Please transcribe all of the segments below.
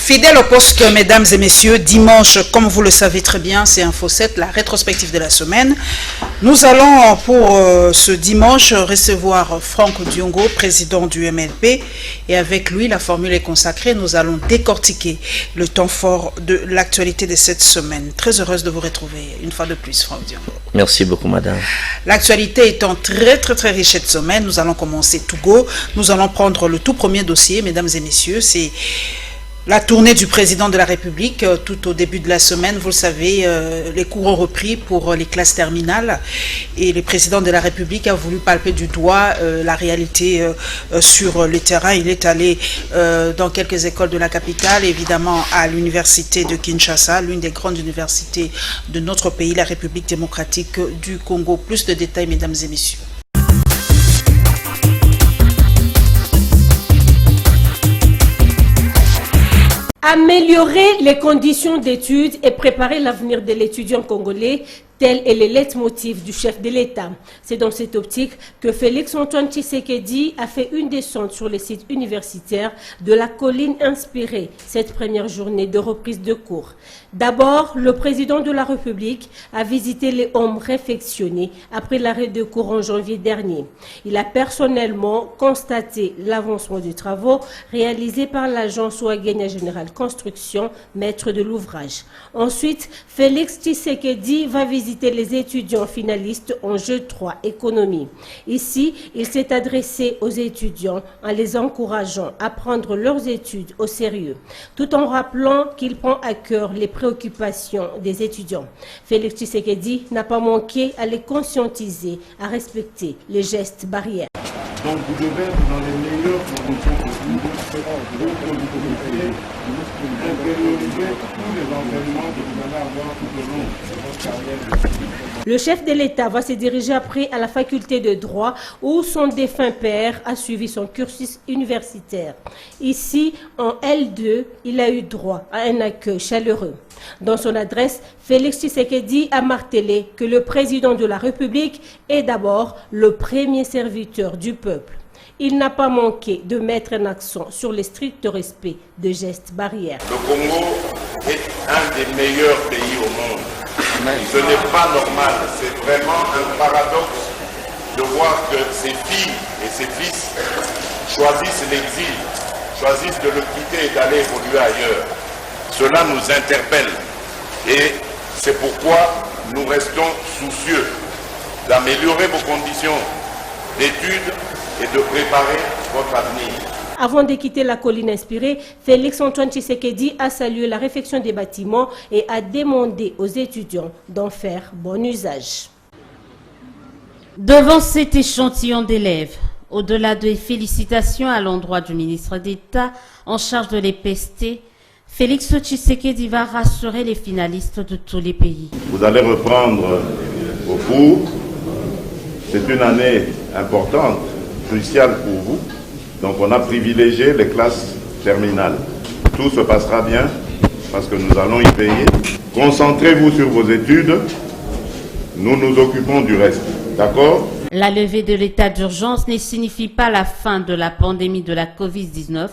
Fidèle au poste, mesdames et messieurs, dimanche, comme vous le savez très bien, c'est Info 7, la rétrospective de la semaine. Nous allons pour ce dimanche recevoir Franck Diongo, président du MLP, et avec lui, la formule est consacrée. Nous allons décortiquer le temps fort de l'actualité de cette semaine. Très heureuse de vous retrouver une fois de plus, Franck Diongo. Merci beaucoup, madame. L'actualité étant très riche cette semaine, nous allons commencer tout go. Nous allons prendre le tout premier dossier, mesdames et messieurs, c'est la tournée du président de la République tout au début de la semaine. Vous le savez, les cours ont repris pour les classes terminales et le président de la République a voulu palper du doigt la réalité sur le terrain. Il est allé dans quelques écoles de la capitale, évidemment à l'université de Kinshasa, l'une des grandes universités de notre pays, la République démocratique du Congo. Plus de détails, mesdames et messieurs. Améliorer les conditions d'études et préparer l'avenir de l'étudiant congolais, tel est le leitmotiv du chef de l'État. C'est dans cette optique que Félix-Antoine Tshisekedi a fait une descente sur les sites universitaires de la colline inspirée cette première journée de reprise de cours. D'abord, le président de la République a visité les homes réfectionnés après l'arrêt de cours en janvier dernier. Il a personnellement constaté l'avancement des travaux réalisés par l'agence Ouagenia Générale Construction, maître de l'ouvrage. Ensuite, Félix Tshisekedi va visiter les étudiants finalistes en jeu 3 économie. Ici, il s'est adressé aux étudiants en les encourageant à prendre leurs études au sérieux, tout en rappelant qu'il prend à cœur les préoccupations des étudiants. Félix Tshisekedi n'a pas manqué à les conscientiser à respecter les gestes barrières. Donc vous devez être dans les meilleures conditions possibles pour que vous puissiez intérioriser tous les enseignements que vous allez avoir tout au long de votre carrière. Le chef de l'État va se diriger après à la faculté de droit où son défunt père a suivi son cursus universitaire. Ici, en L2, il a eu droit à un accueil chaleureux. Dans son adresse, Félix Tshisekedi a martelé que le président de la République est d'abord le premier serviteur du peuple. Il n'a pas manqué de mettre un accent sur le strict respect des gestes barrières. Le Congo est un des meilleurs pays au monde. Ce n'est pas normal, c'est vraiment un paradoxe de voir que ses filles et ses fils choisissent l'exil, choisissent de le quitter et d'aller évoluer ailleurs. Cela nous interpelle et c'est pourquoi nous restons soucieux d'améliorer vos conditions d'études et de préparer votre avenir. Avant de quitter la colline inspirée, Félix-Antoine Tshisekedi a salué la réfection des bâtiments et a demandé aux étudiants d'en faire bon usage. Devant cet échantillon d'élèves, au-delà des félicitations à l'endroit du ministre d'État en charge de l'EPST, Félix Tshisekedi va rassurer les finalistes de tous les pays. Vous allez reprendre vos cours. C'est une année importante, cruciale pour vous. Donc on a privilégié les classes terminales. Tout se passera bien parce que nous allons y payer. Concentrez-vous sur vos études. Nous nous occupons du reste. D'accord ? La levée de l'état d'urgence ne signifie pas la fin de la pandémie de la Covid-19.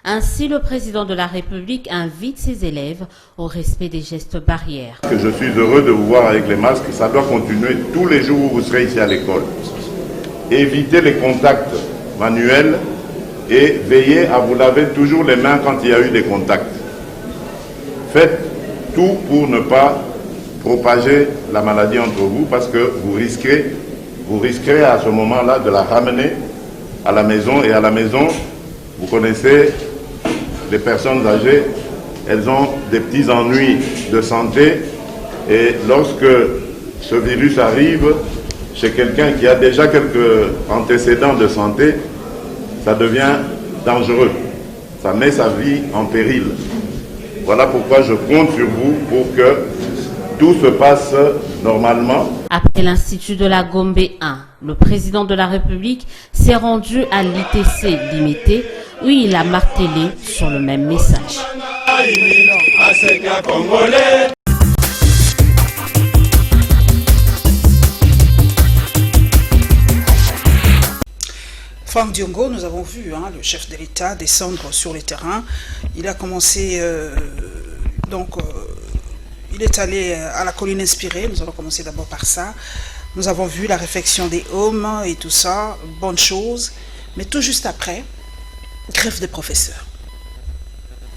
Ainsi, le président de la République invite ses élèves au respect des gestes barrières. Je suis heureux de vous voir avec les masques. Ça doit continuer tous les jours où vous serez ici à l'école. Évitez les contacts manuels et veillez à vous laver toujours les mains quand il y a eu des contacts. Faites tout pour ne pas propager la maladie entre vous parce que vous risquerez à ce moment-là de la ramener à la maison. Et à la maison, vous connaissez les personnes âgées, elles ont des petits ennuis de santé et lorsque ce virus arrive chez quelqu'un qui a déjà quelques antécédents de santé, ça devient dangereux. Ça met sa vie en péril. Voilà pourquoi je compte sur vous pour que tout se passe normalement. Après l'Institut de la Gombe 1, le président de la République s'est rendu à l'ITC limité où il a martelé sur le même message. Franck Diongo, nous avons vu le chef de l'État descendre sur le terrain. Il a commencé, il est allé à la colline inspirée. Nous allons commencer d'abord par ça. Nous avons vu la réfection des hommes et tout ça, bonne chose. Mais tout juste après, grève des professeurs.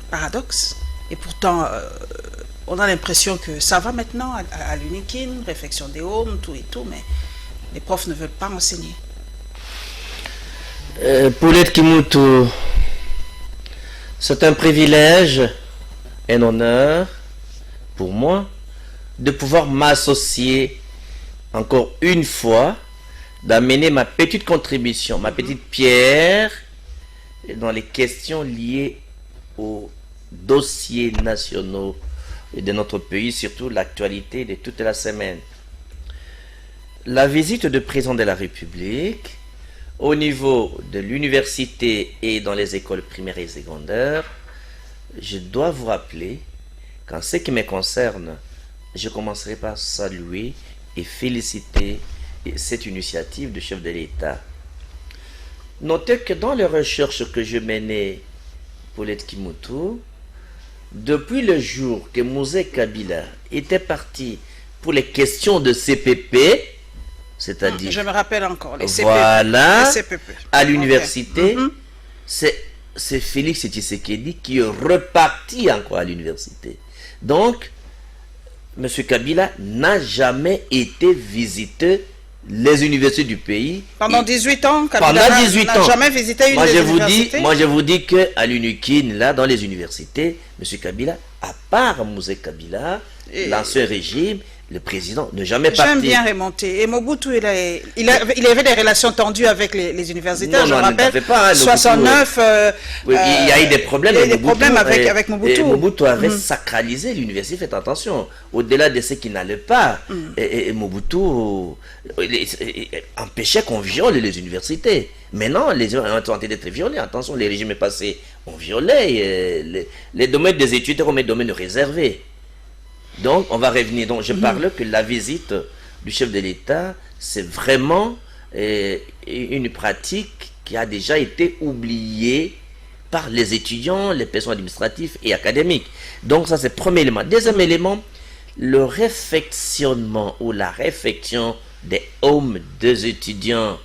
Paradoxe. Et pourtant, on a l'impression que ça va maintenant à l'UNIKIN, réfection des hommes, tout et tout, mais les profs ne veulent pas enseigner. Paulette Kimutu, c'est un privilège, un honneur pour moi de pouvoir m'associer encore une fois, d'amener ma petite contribution, ma petite pierre dans les questions liées aux dossiers nationaux de notre pays, surtout l'actualité de toute la semaine. La visite du président de la République au niveau de l'université et dans les écoles primaires et secondaires, je dois vous rappeler qu'en ce qui me concerne, je commencerai par saluer et féliciter cette initiative du chef de l'État. Notez que dans les recherches que je menais, Paulette Kimutu, depuis le jour que Mosé Kabila était parti pour les questions de CPP, c'est-à-dire... Je me rappelle encore, les CPP. Voilà, les CPP. à l'université, Okay. c'est Félix Tshisekedi qui est reparti encore à l'université. Donc, M. Kabila n'a jamais été visiter les universités du pays. Pendant 18 ans, Kabila n'a jamais visité une des universités. Moi, je vous dis qu'à l'UNIKIN, là, dans les universités, M. Kabila, à part Mosé Kabila, l'ancien régime, le président ne jamais parti. J'aime bien remonter. Et Mobutu, il avait des relations tendues avec les universitaires. Je me rappelle, pas, 69. Il y a eu des problèmes. Il y a eu des problèmes avec Mobutu. Et Mobutu avait sacralisé l'université. Faites attention. Au-delà de ce qui n'allait pas, et Mobutu empêchait qu'on viole les universités. Maintenant, les gens ont tenté d'être violés. Attention, les régimes passés ont violé les domaines des études comme les domaines réservés. Donc, on va revenir. Donc, je parle que la visite du chef de l'État, c'est vraiment une pratique qui a déjà été oubliée par les étudiants, les personnes administratives et académiques. Donc, ça, c'est le premier élément. Deuxième élément, le réfectionnement ou la réfection des hommes des étudiants.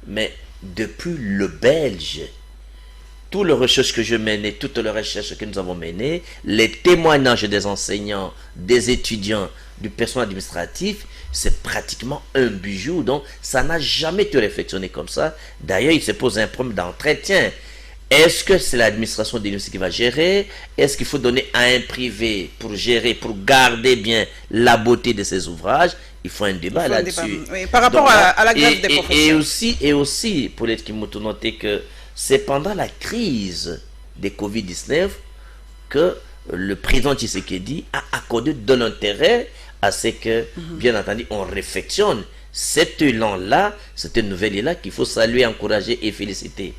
Mais depuis le Belge, toutes les recherches que je menais, toutes les recherches que nous avons menées, les témoignages des enseignants, des étudiants, du personnel administratif, c'est pratiquement un bijou. Donc, ça n'a jamais été réflexionné comme ça. D'ailleurs, il se pose un problème d'entretien. Est-ce que c'est l'administration de l'université qui va gérer? Est-ce qu'il faut donner à un privé pour gérer, pour garder bien la beauté de ces ouvrages? Il faut un débat là-dessus. Oui, par rapport à la grève des professeurs. Et aussi, pour les qui m'ont noté que c'est pendant la crise des Covid-19 que le président Tshisekedi a accordé de l'intérêt à ce que, bien entendu, on réflexionne cet élan-là, cette nouvelle-là qu'il faut saluer, encourager et féliciter.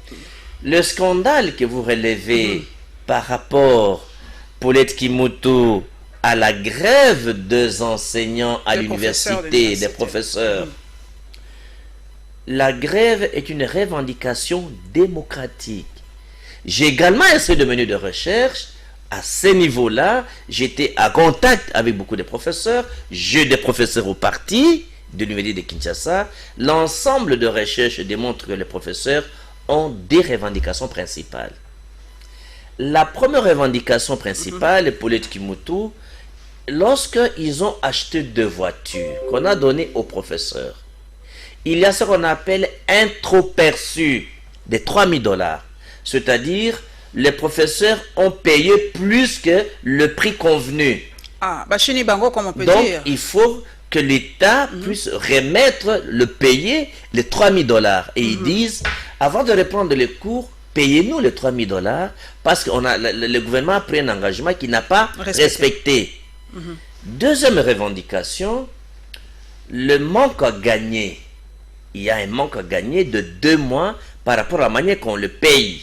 Le scandale que vous relevez par rapport, Paulette Kimutu, à la grève des enseignants à l'université, des professeurs, la grève est une revendication démocratique. J'ai également essayé de mener de recherche. À ce niveau-là, j'étais en contact avec beaucoup de professeurs. J'ai des professeurs au parti de l'université de Kinshasa. L'ensemble de recherches démontre que les professeurs ont des revendications principales. La première revendication principale, Paulette Kimutu, lorsqu'ils ont acheté 2 voitures qu'on a données aux professeurs, il y a ce qu'on appelle un trop perçu de $3000. C'est-à-dire, les professeurs ont payé plus que le prix convenu. Ah, Bachini Bango, comme on peut Donc, dire. il faut que l'État puisse remettre, payer les $3000. Et ils disent, avant de reprendre les cours, payez-nous les $3000 parce que le gouvernement a pris un engagement qu'il n'a pas respecté. Deuxième revendication, le manque à gagner. Il y a un manque à gagner de 2 mois par rapport à la manière qu'on le paye.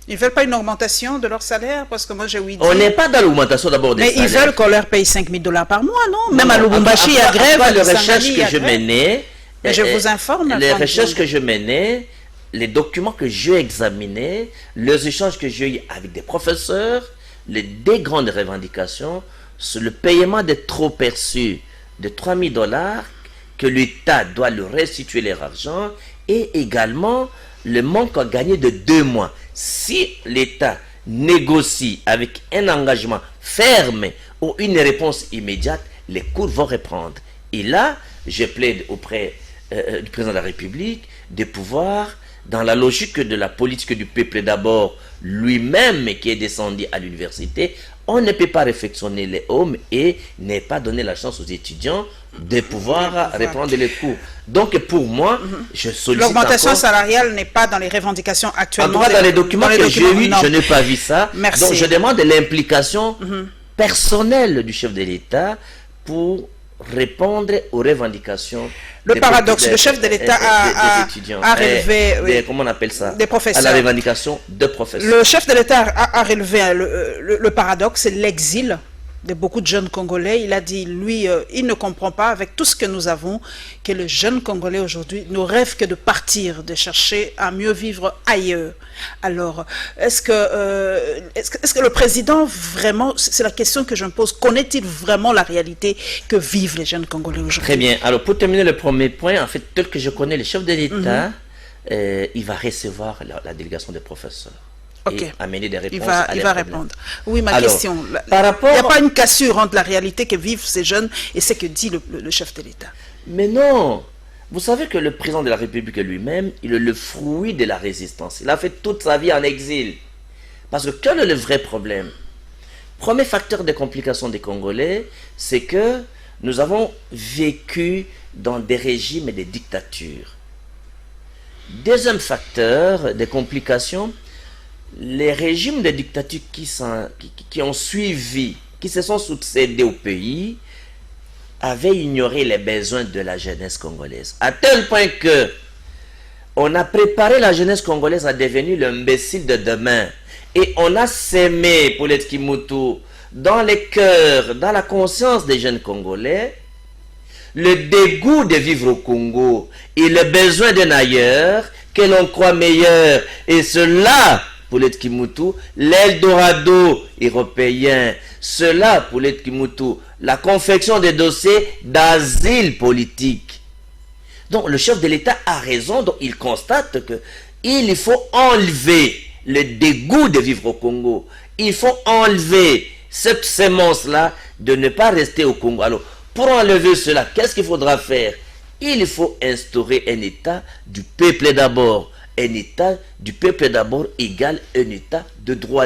Ils ne veulent pas une augmentation de leur salaire parce que moi j'ai ouï dire... On n'est pas dans l'augmentation d'abord des salaires. Mais ils veulent qu'on leur paye $5000 par mois, non? Même à Lubumbashi, il y a grève. Les recherches que je menais... Mais je vous informe. Les recherches que je menais, les documents que j'ai examinés, les échanges que j'ai eu avec des professeurs, des grandes revendications sur le paiement des trop perçus de 3 000 $ que l'État doit leur restituer leur argent et également le manque à gagner de 2 mois. Si l'État négocie avec un engagement ferme ou une réponse immédiate, les cours vont reprendre. Et là, je plaide auprès du président de la République de pouvoir, dans la logique de la politique du peuple d'abord, lui-même qui est descendu à l'université, on ne peut pas réfectionner les hommes et ne pas donner la chance aux étudiants de pouvoir reprendre les cours. Donc pour moi, je sollicite l'augmentation salariale n'est pas dans les revendications actuellement. En tout cas, dans les documents que j'ai eus, je n'ai pas vu ça. Merci. Donc je demande l'implication personnelle du chef de l'État pour répondre aux revendications. Le paradoxe, le chef de l'État a relevé... comment on appelle ça? Des professeurs. À la revendication de professeurs. Le chef de l'État a relevé le paradoxe, c'est l'exil de beaucoup de jeunes Congolais. Il a dit, lui, il ne comprend pas, avec tout ce que nous avons, que le jeune Congolais aujourd'hui ne rêve que de partir, de chercher à mieux vivre ailleurs. Alors, est-ce que le président, vraiment, c'est la question que je me pose, connaît-il vraiment la réalité que vivent les jeunes Congolais aujourd'hui? Très bien. Alors, pour terminer le premier point, en fait, tel que je connais le chef de l'État, il va recevoir la délégation des professeurs. Ok. Et amener des réponses il va répondre. Oui, ma Alors, question. par rapport... Il n'y a pas une cassure entre la réalité que vivent ces jeunes et ce que dit le chef de l'État. Mais non. Vous savez que le président de la République lui-même, il est le fruit de la résistance. Il a fait toute sa vie en exil. Parce que quel est le vrai problème? Premier facteur de complication des Congolais, c'est que nous avons vécu dans des régimes et des dictatures. Deuxième facteur de complication, les régimes de dictature qui ont suivi, qui se sont succédés au pays, avaient ignoré les besoins de la jeunesse congolaise. À tel point que on a préparé la jeunesse congolaise à devenir l'imbécile de demain. Et on a sémé, pour les Kimutu, dans les cœurs, dans la conscience des jeunes Congolais, le dégoût de vivre au Congo et le besoin d'un ailleurs que l'on croit meilleur. Et cela, pour les Kimutu, l'Eldorado européen. Cela, pour les Kimutu, la confection des dossiers d'asile politique. Donc, le chef de l'État a raison, donc il constate que il faut enlever le dégoût de vivre au Congo. Il faut enlever cette sémence-là de ne pas rester au Congo. Alors, pour enlever cela, qu'est-ce qu'il faudra faire? Il faut instaurer un État du peuple d'abord. Un État du peuple d'abord égale un État de droit,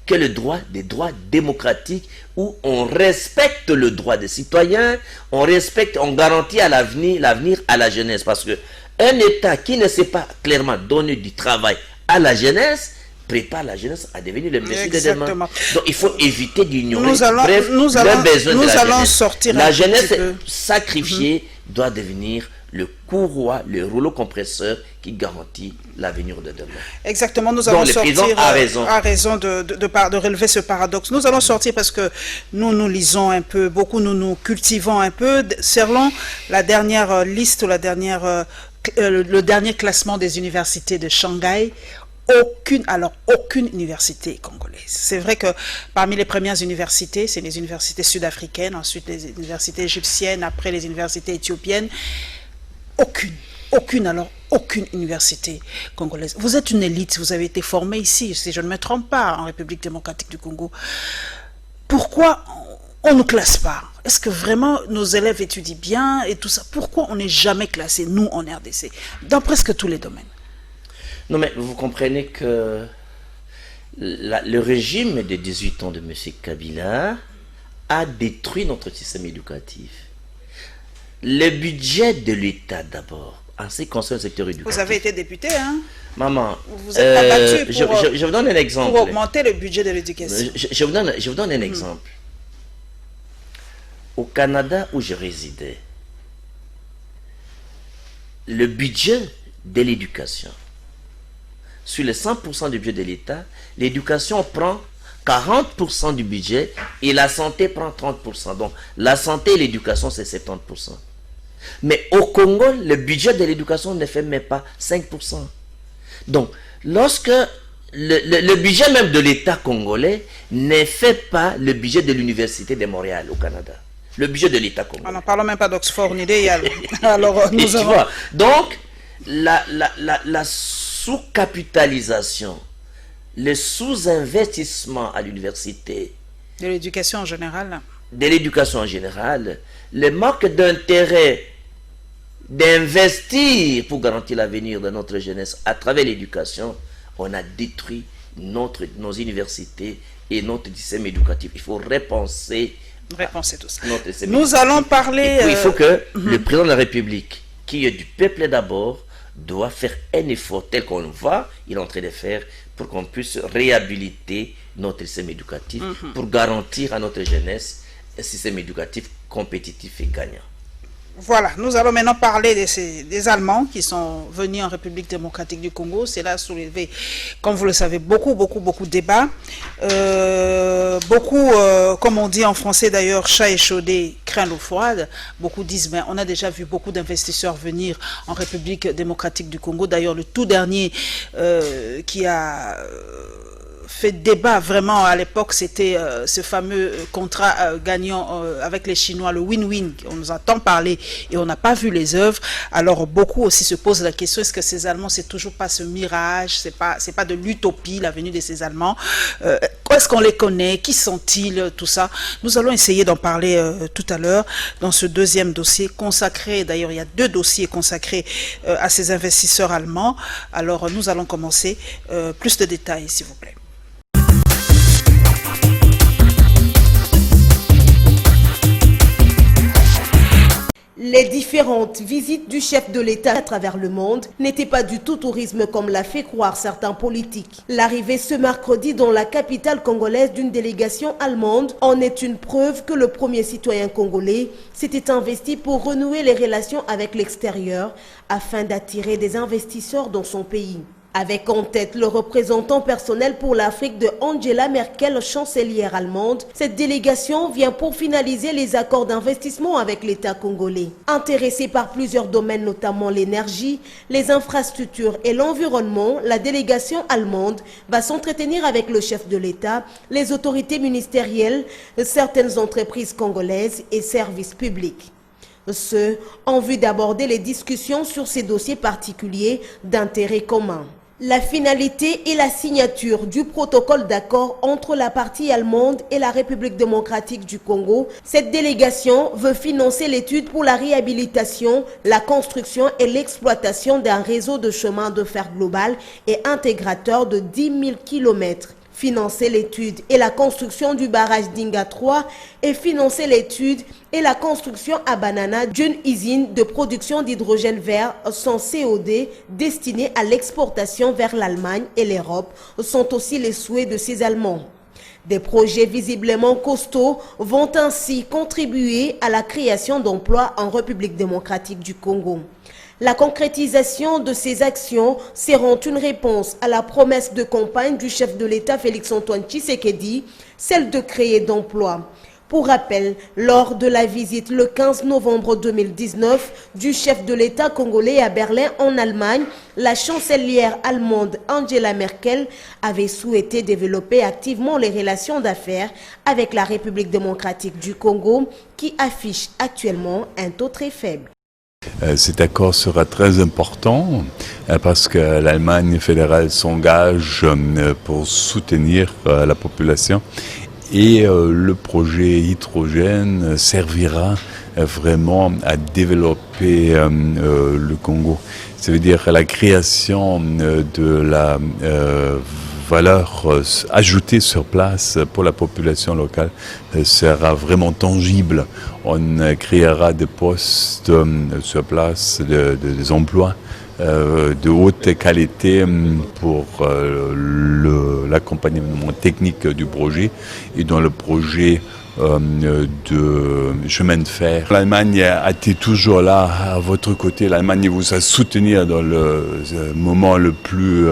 que le droit des droits démocratiques où on respecte le droit des citoyens, on respecte, on garantit à l'avenir à la jeunesse. Parce que un État qui ne sait pas clairement donner du travail à la jeunesse prépare la jeunesse à devenir le messie de demain. Donc il faut éviter d'ignorer le besoin de la jeunesse. Sortir la jeunesse sacrifiée doit devenir le courroie, le rouleau compresseur qui garantit l'avenir de demain. Exactement, nous allons sortir, a raison de relever ce paradoxe. Nous allons sortir parce que nous lisons un peu, beaucoup nous cultivons un peu. Selon la dernière liste, le dernier classement des universités de Shanghai, aucune université congolaise. C'est vrai que parmi les premières universités, c'est les universités sud-africaines, ensuite les universités égyptiennes, après les universités éthiopiennes. Aucune université congolaise. Vous êtes une élite, vous avez été formé ici, si je ne me trompe pas, en République démocratique du Congo. Pourquoi on ne nous classe pas? Est-ce que vraiment nos élèves étudient bien et tout ça? Pourquoi on n'est jamais classé, nous, en RDC, dans presque tous les domaines? Non, mais vous comprenez que le régime de 18 ans de M. Kabila a détruit notre système éducatif. Le budget de l'État d'abord, en ce qui concerne le secteur éducatif. Vous avez été député, hein? Maman, vous êtes abattu je vous donne un exemple. Pour augmenter le budget de l'éducation. Je vous donne un exemple. Au Canada où je résidais, le budget de l'éducation, sur les 100% du budget de l'État, l'éducation prend 40% du budget et la santé prend 30%. Donc, la santé et l'éducation, c'est 70%. Mais au Congo, le budget de l'éducation ne fait même pas 5%. Donc, lorsque le budget même de l'État congolais ne fait pas le budget de l'Université de Montréal au Canada. Le budget de l'État congolais. On n'en parle même pas d'Oxford ni d'Yale. Alors, nous tu vois, donc, la sous-capitalisation, le sous-investissement à l'université, de l'éducation en général. De l'éducation en général, le manque d'intérêt d'investir pour garantir l'avenir de notre jeunesse à travers l'éducation, on a détruit nos universités et notre système éducatif. Il faut repenser tout ça. Nous allons parler... Et puis, il faut que le président de la République, qui est du peuple d'abord, doit faire un effort tel qu'on voit, il est en train de faire, pour qu'on puisse réhabiliter notre système éducatif, pour garantir à notre jeunesse un système éducatif compétitif et gagnant. Voilà, nous allons maintenant parler des Allemands qui sont venus en République démocratique du Congo. C'est là soulevé, comme vous le savez, beaucoup de débats. Comme on dit en français d'ailleurs, chat échaudé craint l'eau froide. Beaucoup disent, mais on a déjà vu beaucoup d'investisseurs venir en République démocratique du Congo. D'ailleurs, le tout dernier qui a... fait débat vraiment à l'époque, c'était ce fameux contrat gagnant avec les Chinois, le win-win. On nous entend parler et on n'a pas vu les œuvres. Alors beaucoup aussi se posent la question, est-ce que ces Allemands, c'est toujours pas ce mirage, c'est pas de l'utopie, la venue de ces Allemands, est-ce qu'on les connaît, qui sont-ils, tout ça. Nous allons essayer d'en parler tout à l'heure dans ce deuxième dossier consacré, d'ailleurs il y a 2 dossiers consacrés à ces investisseurs allemands. Alors nous allons commencer, plus de détails s'il vous plaît. Les différentes visites du chef de l'État à travers le monde n'étaient pas du tout tourisme comme l'a fait croire certains politiques. L'arrivée ce mercredi dans la capitale congolaise d'une délégation allemande en est une preuve que le premier citoyen congolais s'était investi pour renouer les relations avec l'extérieur afin d'attirer des investisseurs dans son pays. Avec en tête le représentant personnel pour l'Afrique de Angela Merkel, chancelière allemande, cette délégation vient pour finaliser les accords d'investissement avec l'État congolais. Intéressée par plusieurs domaines, notamment l'énergie, les infrastructures et l'environnement, la délégation allemande va s'entretenir avec le chef de l'État, les autorités ministérielles, certaines entreprises congolaises et services publics. Ce, en vue d'aborder les discussions sur ces dossiers particuliers d'intérêt commun. La finalité est la signature du protocole d'accord entre la partie allemande et la République démocratique du Congo. Cette délégation veut financer l'étude pour la réhabilitation, la construction et l'exploitation d'un réseau de chemin de fer global et intégrateur de 10 000 km. Financer l'étude et la construction du barrage d'Inga 3 et financer l'étude et la construction à Banana d'une usine de production d'hydrogène vert sans COD destinée à l'exportation vers l'Allemagne et l'Europe sont aussi les souhaits de ces Allemands. Des projets visiblement costauds vont ainsi contribuer à la création d'emplois en République démocratique du Congo. La concrétisation de ces actions seront une réponse à la promesse de campagne du chef de l'État Félix-Antoine Tshisekedi, celle de créer d'emplois. Pour rappel, lors de la visite le 15 novembre 2019 du chef de l'État congolais à Berlin en Allemagne, la chancelière allemande Angela Merkel avait souhaité développer activement les relations d'affaires avec la République démocratique du Congo qui affiche actuellement un taux très faible. Cet accord sera très important parce que l'Allemagne fédérale s'engage pour soutenir la population et le projet hydrogène servira vraiment à développer le Congo. Ça veut dire la création de la valeur ajoutée sur place pour la population locale sera vraiment tangible. On créera des postes sur place, des emplois de haute qualité pour l'accompagnement technique du projet. Et dans le projet de chemin de fer. L'Allemagne a été toujours là à votre côté. L'Allemagne vous a soutenu dans le moment le plus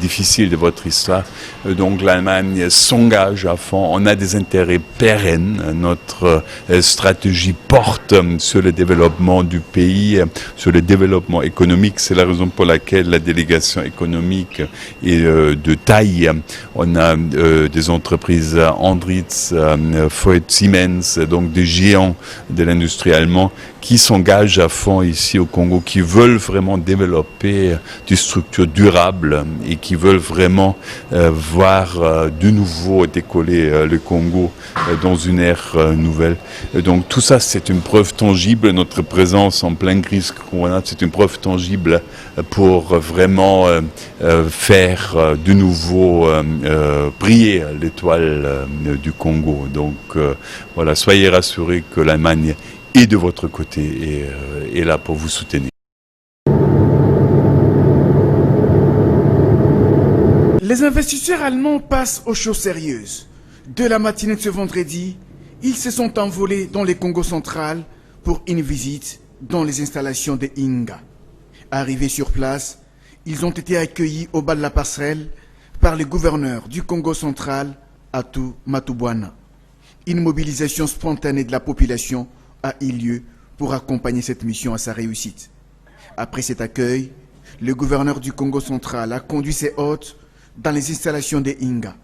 difficile de votre histoire. Donc l'Allemagne s'engage à fond. On a des intérêts pérennes. Notre stratégie porte sur le développement du pays, sur le développement économique. C'est la raison pour laquelle la délégation économique est de taille. On a des entreprises Andritz, Voith, Siemens, donc des géants de l'industrie allemande qui s'engagent à fond ici au Congo, qui veulent vraiment développer des structures durables et qui veulent vraiment voir de nouveau décoller le Congo dans une ère nouvelle. Donc tout ça, c'est une preuve tangible. Notre présence en pleine crise Corona, c'est une preuve tangible pour vraiment faire de nouveau briller l'étoile du Congo. Donc voilà, soyez rassurés que l'Allemagne est de votre côté et est là pour vous soutenir. Les investisseurs allemands passent aux choses sérieuses. De la matinée de ce vendredi, ils se sont envolés dans le Congo central pour une visite dans les installations de Inga. Arrivés sur place, ils ont été accueillis au bas de la passerelle par le gouverneur du Congo central, Atou Matubwana. Une mobilisation spontanée de la population a eu lieu pour accompagner cette mission à sa réussite. Après cet accueil, le gouverneur du Congo central a conduit ses hôtes dans les installations de Inga.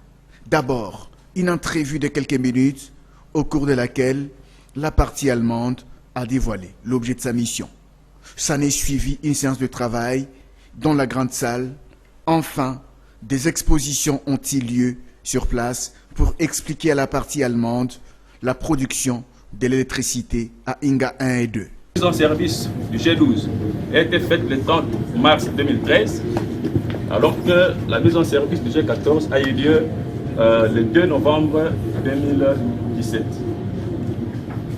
D'abord, une entrevue de quelques minutes au cours de laquelle la partie allemande a dévoilé l'objet de sa mission. S'en est suivi une séance de travail dans la grande salle. Enfin, des expositions ont eu lieu sur place pour expliquer à la partie allemande la production de l'électricité à Inga 1 et 2. La mise en service du G12 a été faite le 30 mars 2013, alors que la mise en service du G14 a eu lieu le 2 novembre 2017.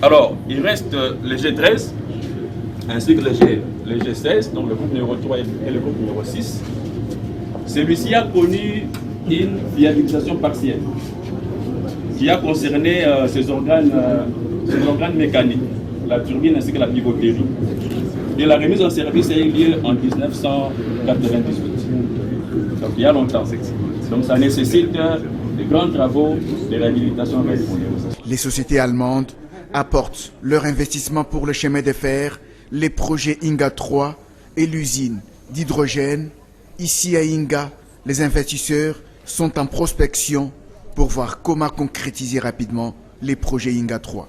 Alors, il reste le G13 ainsi que le G16, donc le groupe numéro 3 et le groupe numéro 6. Celui-ci a connu une viabilisation partielle qui a concerné ces organes mécaniques, la turbine ainsi que la pivoterie. Et la remise en service a eu lieu en 1998. Donc il y a longtemps. Donc ça nécessite de grands travaux de réhabilitation. Les sociétés allemandes apportent leur investissement pour le chemin de fer, les projets Inga 3 et l'usine d'hydrogène. Ici à Inga, les investisseurs sont en prospection pour voir comment concrétiser rapidement les projets Inga 3.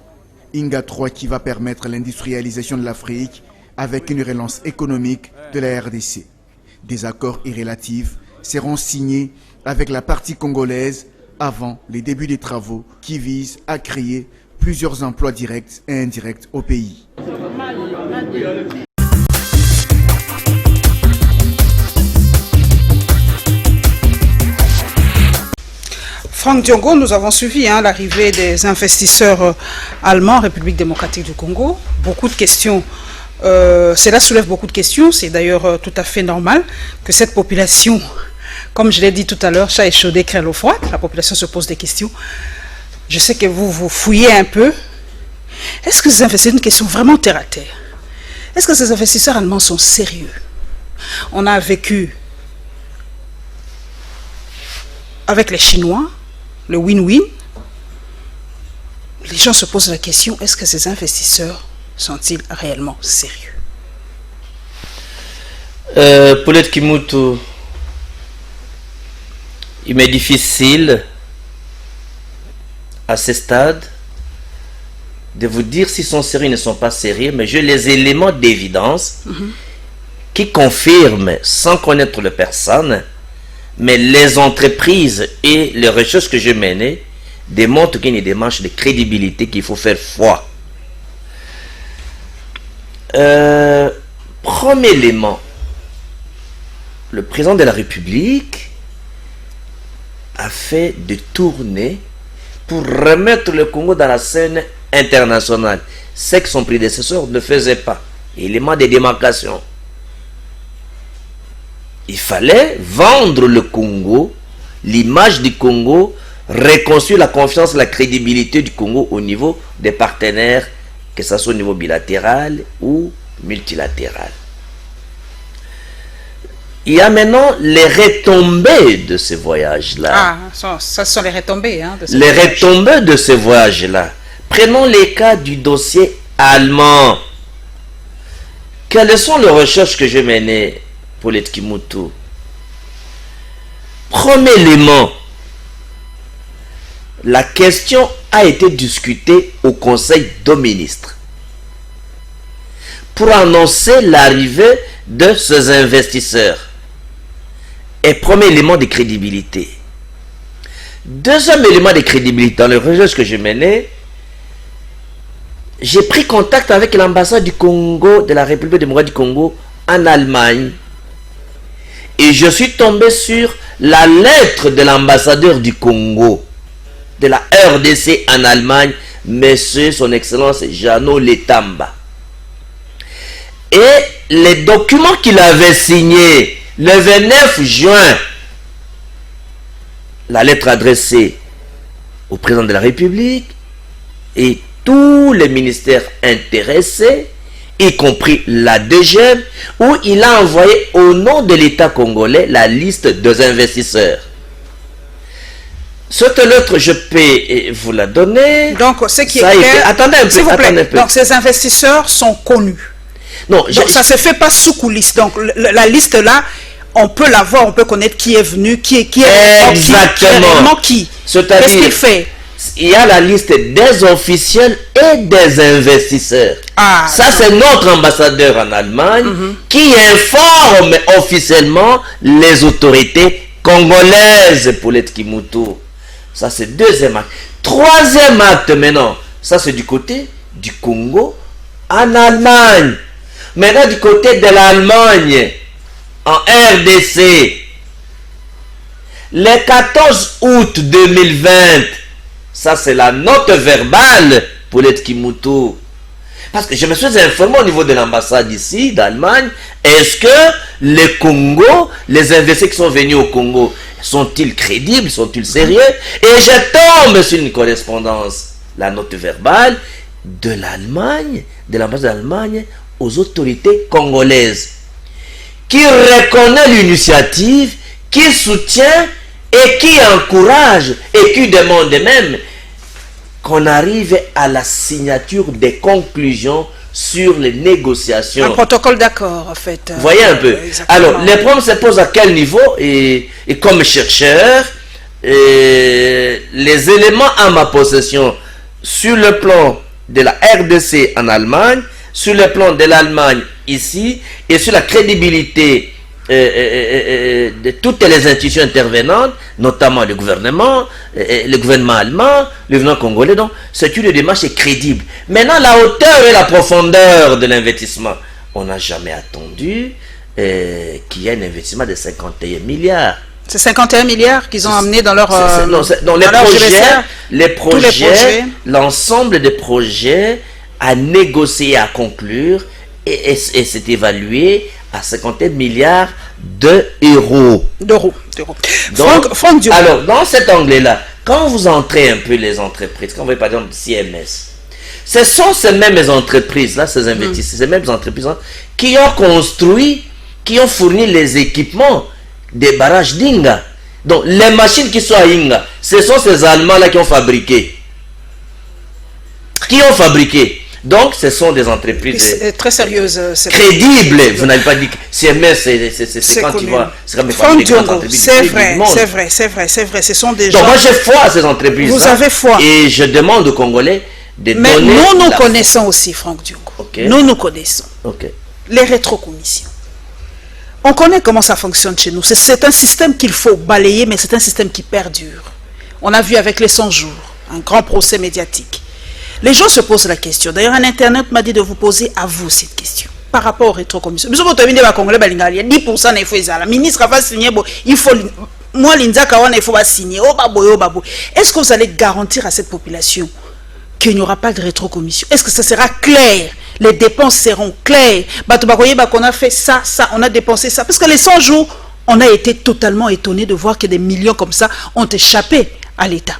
Inga 3 qui va permettre l'industrialisation de l'Afrique avec une relance économique de la RDC. Des accords irrélatifs seront signés avec la partie congolaise avant les débuts des travaux qui visent à créer plusieurs emplois directs et indirects au pays. Franck Diongo, nous avons suivi l'arrivée des investisseurs allemands en République démocratique du Congo. Beaucoup de questions, cela soulève beaucoup de questions. C'est d'ailleurs tout à fait normal que cette population, comme je l'ai dit tout à l'heure, chat échaudé craint l'eau froide. La population se pose des questions. Je sais que vous fouillez un peu. Est-ce que ces investisseurs, c'est une question vraiment terre à terre. Est-ce que ces investisseurs allemands sont sérieux? On a vécu avec les Chinois le win-win. Les gens se posent la question, est-ce que ces investisseurs sont-ils réellement sérieux? Paulette Kimutu, il m'est difficile à ce stade de vous dire s'ils sont sérieux ou ne sont pas sérieux, mais j'ai les éléments d'évidence qui confirment, sans connaître les personnes, mais les entreprises et les recherches que j'ai menées démontrent qu'il y a une démarche de crédibilité qu'il faut faire foi. Premier élément, le président de la République a fait des tournées pour remettre le Congo dans la scène internationale. Ce que son prédécesseur ne faisait pas. Élément de démarcation. Il fallait vendre le Congo, l'image du Congo, reconstruire la confiance et la crédibilité du Congo au niveau des partenaires, que ce soit au niveau bilatéral ou multilatéral. Il y a maintenant les retombées de ces voyages-là. Ah, ça sont les retombées. Hein, de ces les voyages. retombées de ces voyages-là. Prenons les cas du dossier allemand. Quelles sont les recherches que j'ai menées pour les Tkimutu? Premier élément, la question a été discutée au Conseil des ministres pour annoncer l'arrivée de ces investisseurs. Et premier élément de crédibilité. Deuxième élément de crédibilité, dans les recherches que j'ai menées, j'ai pris contact avec l'ambassade du Congo, de la République démocratique du Congo, en Allemagne. Et je suis tombé sur la lettre de l'ambassadeur du Congo, de la RDC en Allemagne, Monsieur Son Excellence Jeannot Letamba. Et les documents qu'il avait signés le 29 juin, la lettre adressée au président de la République et tous les ministères intéressés, y compris la DGM, où il a envoyé au nom de l'État congolais la liste des investisseurs. Cette lettre, je peux vous la donner. Donc, ce qui est Ça a été- clair, Attendez un peu, s'il vous plaît. attendez un peu. Donc, ces investisseurs sont connus. Non, Donc, ça ne se fait pas sous coulisses. Donc, la liste là, on peut la voir, on peut connaître qui est venu, qui est Exactement. qui. C'est-à-dire- Qu'est-ce qu'il fait? il y a la liste des officiels et des investisseurs. Ah, ça, c'est notre ambassadeur en Allemagne qui informe officiellement les autorités congolaises pour les Tkimutu. Ça, c'est deuxième acte. Troisième acte maintenant, ça, c'est du côté du Congo en Allemagne. Maintenant, du côté de l'Allemagne, en RDC, le 14 août 2020, ça c'est la note verbale pour les Tkimutu. Parce que je me suis informé au niveau de l'ambassade ici, d'Allemagne, est-ce que les Congo, les investisseurs qui sont venus au Congo, sont-ils crédibles, sont-ils sérieux? Et je tombe sur une correspondance, la note verbale de l'Allemagne, de l'ambassade d'Allemagne aux autorités congolaises, qui reconnaît l'initiative, qui soutient et qui encourage et qui demande même qu'on arrive à la signature des conclusions sur les négociations. Un protocole d'accord, en fait. Voyez un peu. Exactement. Alors, les problèmes se posent à quel niveau? Et comme chercheur, les éléments à ma possession sur le plan de la RDC en Allemagne, sur le plan de l'Allemagne ici, et sur la crédibilité de toutes les institutions intervenantes, notamment le gouvernement allemand, le gouvernement congolais. Donc, c'est une démarche crédible. Maintenant, la hauteur et la profondeur de l'investissement. On n'a jamais attendu qu'il y ait un investissement de 51 milliards. C'est 51 milliards qu'ils ont amené dans leur... dans les projets, l'ensemble des projets à négocier, à conclure, et c'est évalué à 51 milliards d'euros. D'euros. Donc, Franck Diongo. alors, dans cet anglais-là, quand vous entrez un peu les entreprises, quand vous voyez par exemple CMS, ce sont ces mêmes entreprises-là, ces investisseurs, ces mêmes entreprises qui ont construit, qui ont fourni les équipements des barrages d'Inga. Donc, les machines qui sont à Inga, ce sont ces Allemands-là qui ont fabriqué. Donc, ce sont des entreprises très sérieuses. crédibles. Vous n'avez pas dit que CMS, c'est quand tu vois. C'est comme Franck Diongo, c'est vrai. Ce sont des gens. Donc, moi, j'ai foi à ces entreprises. Vous avez foi. Et je demande aux Congolais de Mais donner. nous connaissons aussi, Franck Diongo. Okay. Nous connaissons. Okay. Les rétrocommissions. On connaît comment ça fonctionne chez nous. C'est un système qu'il faut balayer, mais c'est un système qui perdure. On a vu avec les 100 jours, un grand procès médiatique. Les gens se posent la question. D'ailleurs, un internaute m'a dit de vous poser à vous cette question. Par rapport aux rétrocommissions. 10% il faut la ministre va signer. Il faut. Moi, il faut signer. Est-ce que vous allez garantir à cette population qu'il n'y aura pas de rétrocommission? Est-ce que ça sera clair? Les dépenses seront claires. On a fait ça, on a dépensé ça. Parce que les 100 jours, on a été totalement étonnés de voir que des millions comme ça ont échappé à l'État?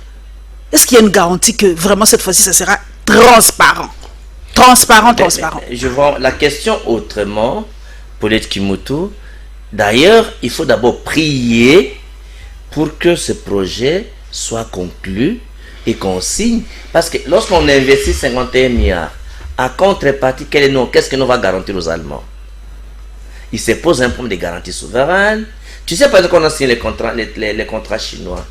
Est-ce qu'il y a une garantie que vraiment cette fois-ci, ça sera transparent? Transparent. Je vois la question autrement, Paulette Kimutu. D'ailleurs, il faut d'abord prier pour que ce projet soit conclu et qu'on signe. Parce que lorsqu'on investit 51 milliards, à contrepartie, qu'est-ce que nous va garantir aux Allemands? Il se pose un problème de garantie souveraine. Tu sais, par exemple, qu'on a signé les contrats chinois.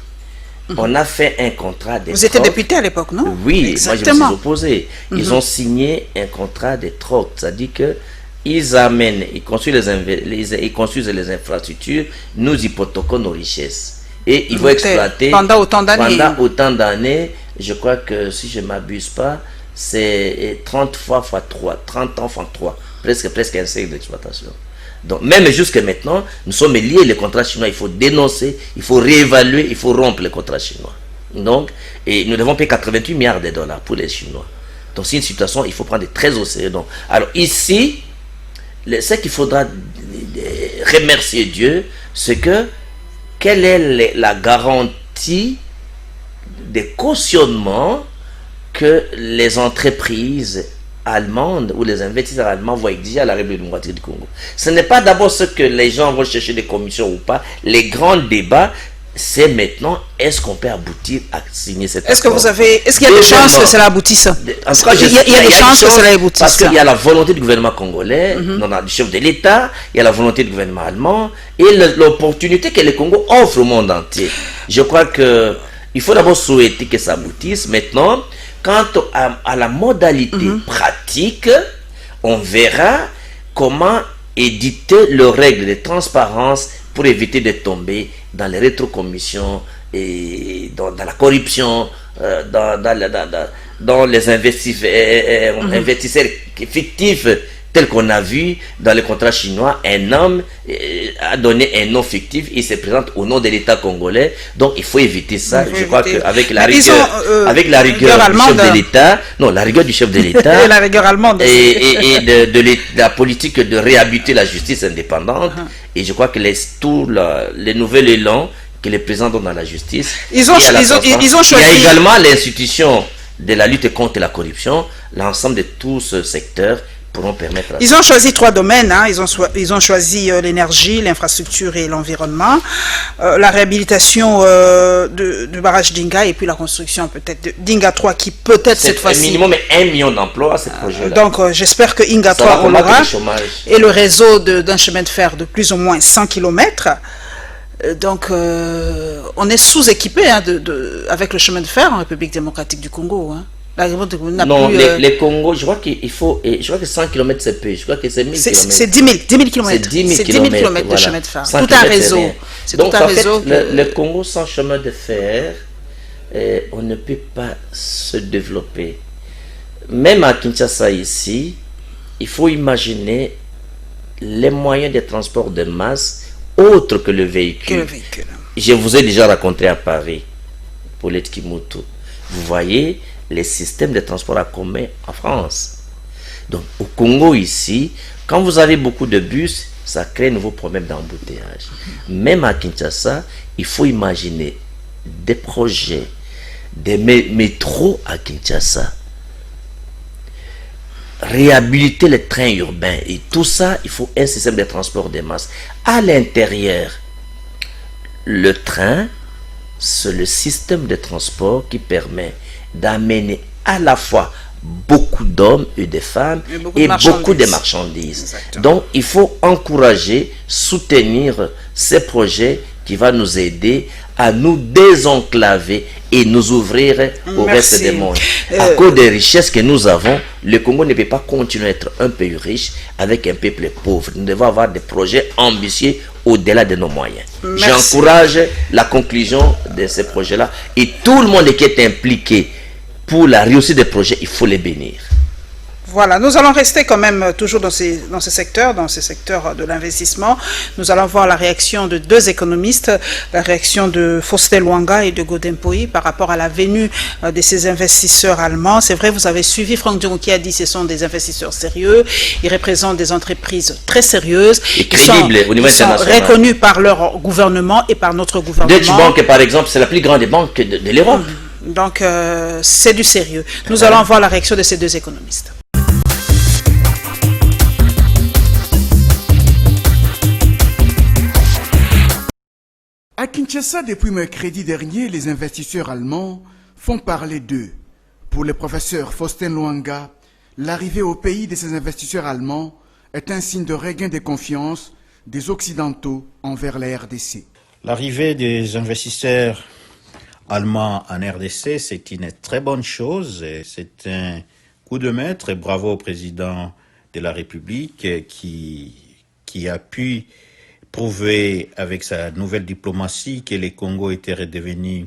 On a fait un contrat de Vous étiez député à l'époque, non? Oui, exactement. Moi je me suis opposé. Ils ont signé un contrat de troc, c'est-à-dire que ils amènent, ils construisent les infrastructures, nous hypothéquons nos richesses. Et ils vont exploiter pendant autant d'années. Je crois que si je ne m'abuse pas, c'est 30 fois x 3, 30 ans x 3, presque un siècle d'exploitation. Donc, même jusqu'à maintenant, nous sommes liés les contrats chinois. Il faut dénoncer, il faut réévaluer, il faut rompre les contrats chinois. Donc, et nous devons payer 88 milliards de dollars pour les Chinois. Donc, c'est une situation, il faut prendre très au sérieux. Donc, alors, ici, ce qu'il faudra remercier Dieu, c'est que, quelle est la garantie de cautionnement que les entreprises allemandes ou les investisseurs allemands vont exiger à la République démocratique du Congo. Ce n'est pas d'abord ce que les gens vont chercher des commissions ou pas. Les grands débats, c'est maintenant, est-ce qu'on peut aboutir à signer cette accord? Est-ce qu'il y a des chances que cela aboutisse? En tout cas, il y a des chances que cela aboutisse. Parce qu'il y a la volonté du gouvernement congolais, du chef de l'État, il y a la volonté du gouvernement allemand et l'opportunité que le Congo offre au monde entier. Je crois que il faut d'abord souhaiter que ça aboutisse. Maintenant, quant à la modalité pratique, on verra comment éditer leurs règles de transparence pour éviter de tomber dans les rétrocommissions et dans la corruption, dans les investisseurs fictifs tels qu'on a vu dans les contrats chinois. Un homme a donné un nom fictif, il se présente au nom de l'État congolais, donc il faut éviter ça. Je crois qu'avec la rigueur, la rigueur du chef de l'État, la rigueur du chef de l'État, la rigueur allemande et de la politique de réhabiliter la justice indépendante, et je crois que les nouveaux élans que les présidents donnent dans la justice, ils ont choisi. Il y a également l'institution de la lutte contre la corruption, l'ensemble de tout ce secteur pourront permettre. Ils ont choisi 3 domaines. Ils ont choisi l'énergie, l'infrastructure et l'environnement, la réhabilitation du barrage d'Inga et puis la construction peut-être d'Inga 3 qui peut-être cette fois-ci. Minimum 1 million d'emplois à ce projet-là. Donc j'espère que Inga 3 on l'aura. Et le réseau d'un chemin de fer de plus ou moins 100 km. Donc on est sous-équipé avec le chemin de fer en République démocratique du Congo. Non, les Congo, je crois qu'il faut, je crois que 100 km c'est peu, je crois que c'est 1000 km. C'est 10 000 km. C'est 10 000 km de chemin de fer. Tout un réseau. Donc, en fait, le Congo sans chemin de fer, on ne peut pas se développer. Même à Kinshasa ici, il faut imaginer les moyens de transport de masse autres que le véhicule. Je vous ai déjà raconté à Paris, Paulette Kimutu. Vous voyez les systèmes de transport en commun en France. Donc au Congo ici, quand vous avez beaucoup de bus, ça crée un nouveau problème d'embouteillage. Même à Kinshasa, il faut imaginer des projets, des métros à Kinshasa, réhabiliter les trains urbains et tout ça, il faut un système de transport de masse. À l'intérieur, le train, c'est le système de transport qui permet d'amener à la fois beaucoup d'hommes et de femmes et beaucoup de marchandises. Exactement. Donc, il faut encourager, soutenir ces projets qui vont nous aider à nous désenclaver et nous ouvrir au reste du monde. À cause des richesses que nous avons, le Congo ne peut pas continuer à être un pays riche avec un peuple pauvre. Nous devons avoir des projets ambitieux au-delà de nos moyens. J'encourage la conclusion de ces projets-là et tout le monde qui est impliqué pour la réussite des projets, il faut les bénir. Voilà, nous allons rester quand même toujours dans ces secteurs de l'investissement. Nous allons voir la réaction de deux économistes, la réaction de Faustin Luanga et de Godin Poyi par rapport à la venue de ces investisseurs allemands. C'est vrai, vous avez suivi Franck Diongo qui a dit que ce sont des investisseurs sérieux, ils représentent des entreprises très sérieuses, et crédibles au niveau international. Ils sont reconnus par leur gouvernement et par notre gouvernement. Deutsche Bank, par exemple, c'est la plus grande banque de l'Europe. Donc, c'est du sérieux. Nous allons voir la réaction de ces deux économistes. À Kinshasa, depuis mercredi dernier, les investisseurs allemands font parler d'eux. Pour le professeur Faustin Luanga, l'arrivée au pays de ces investisseurs allemands est un signe de regain de confiance des Occidentaux envers la RDC. L'arrivée des investisseurs allemands en RDC, c'est une très bonne chose. C'est un coup de maître et bravo au président de la République qui a pu prouver avec sa nouvelle diplomatie que le Congo était redevenu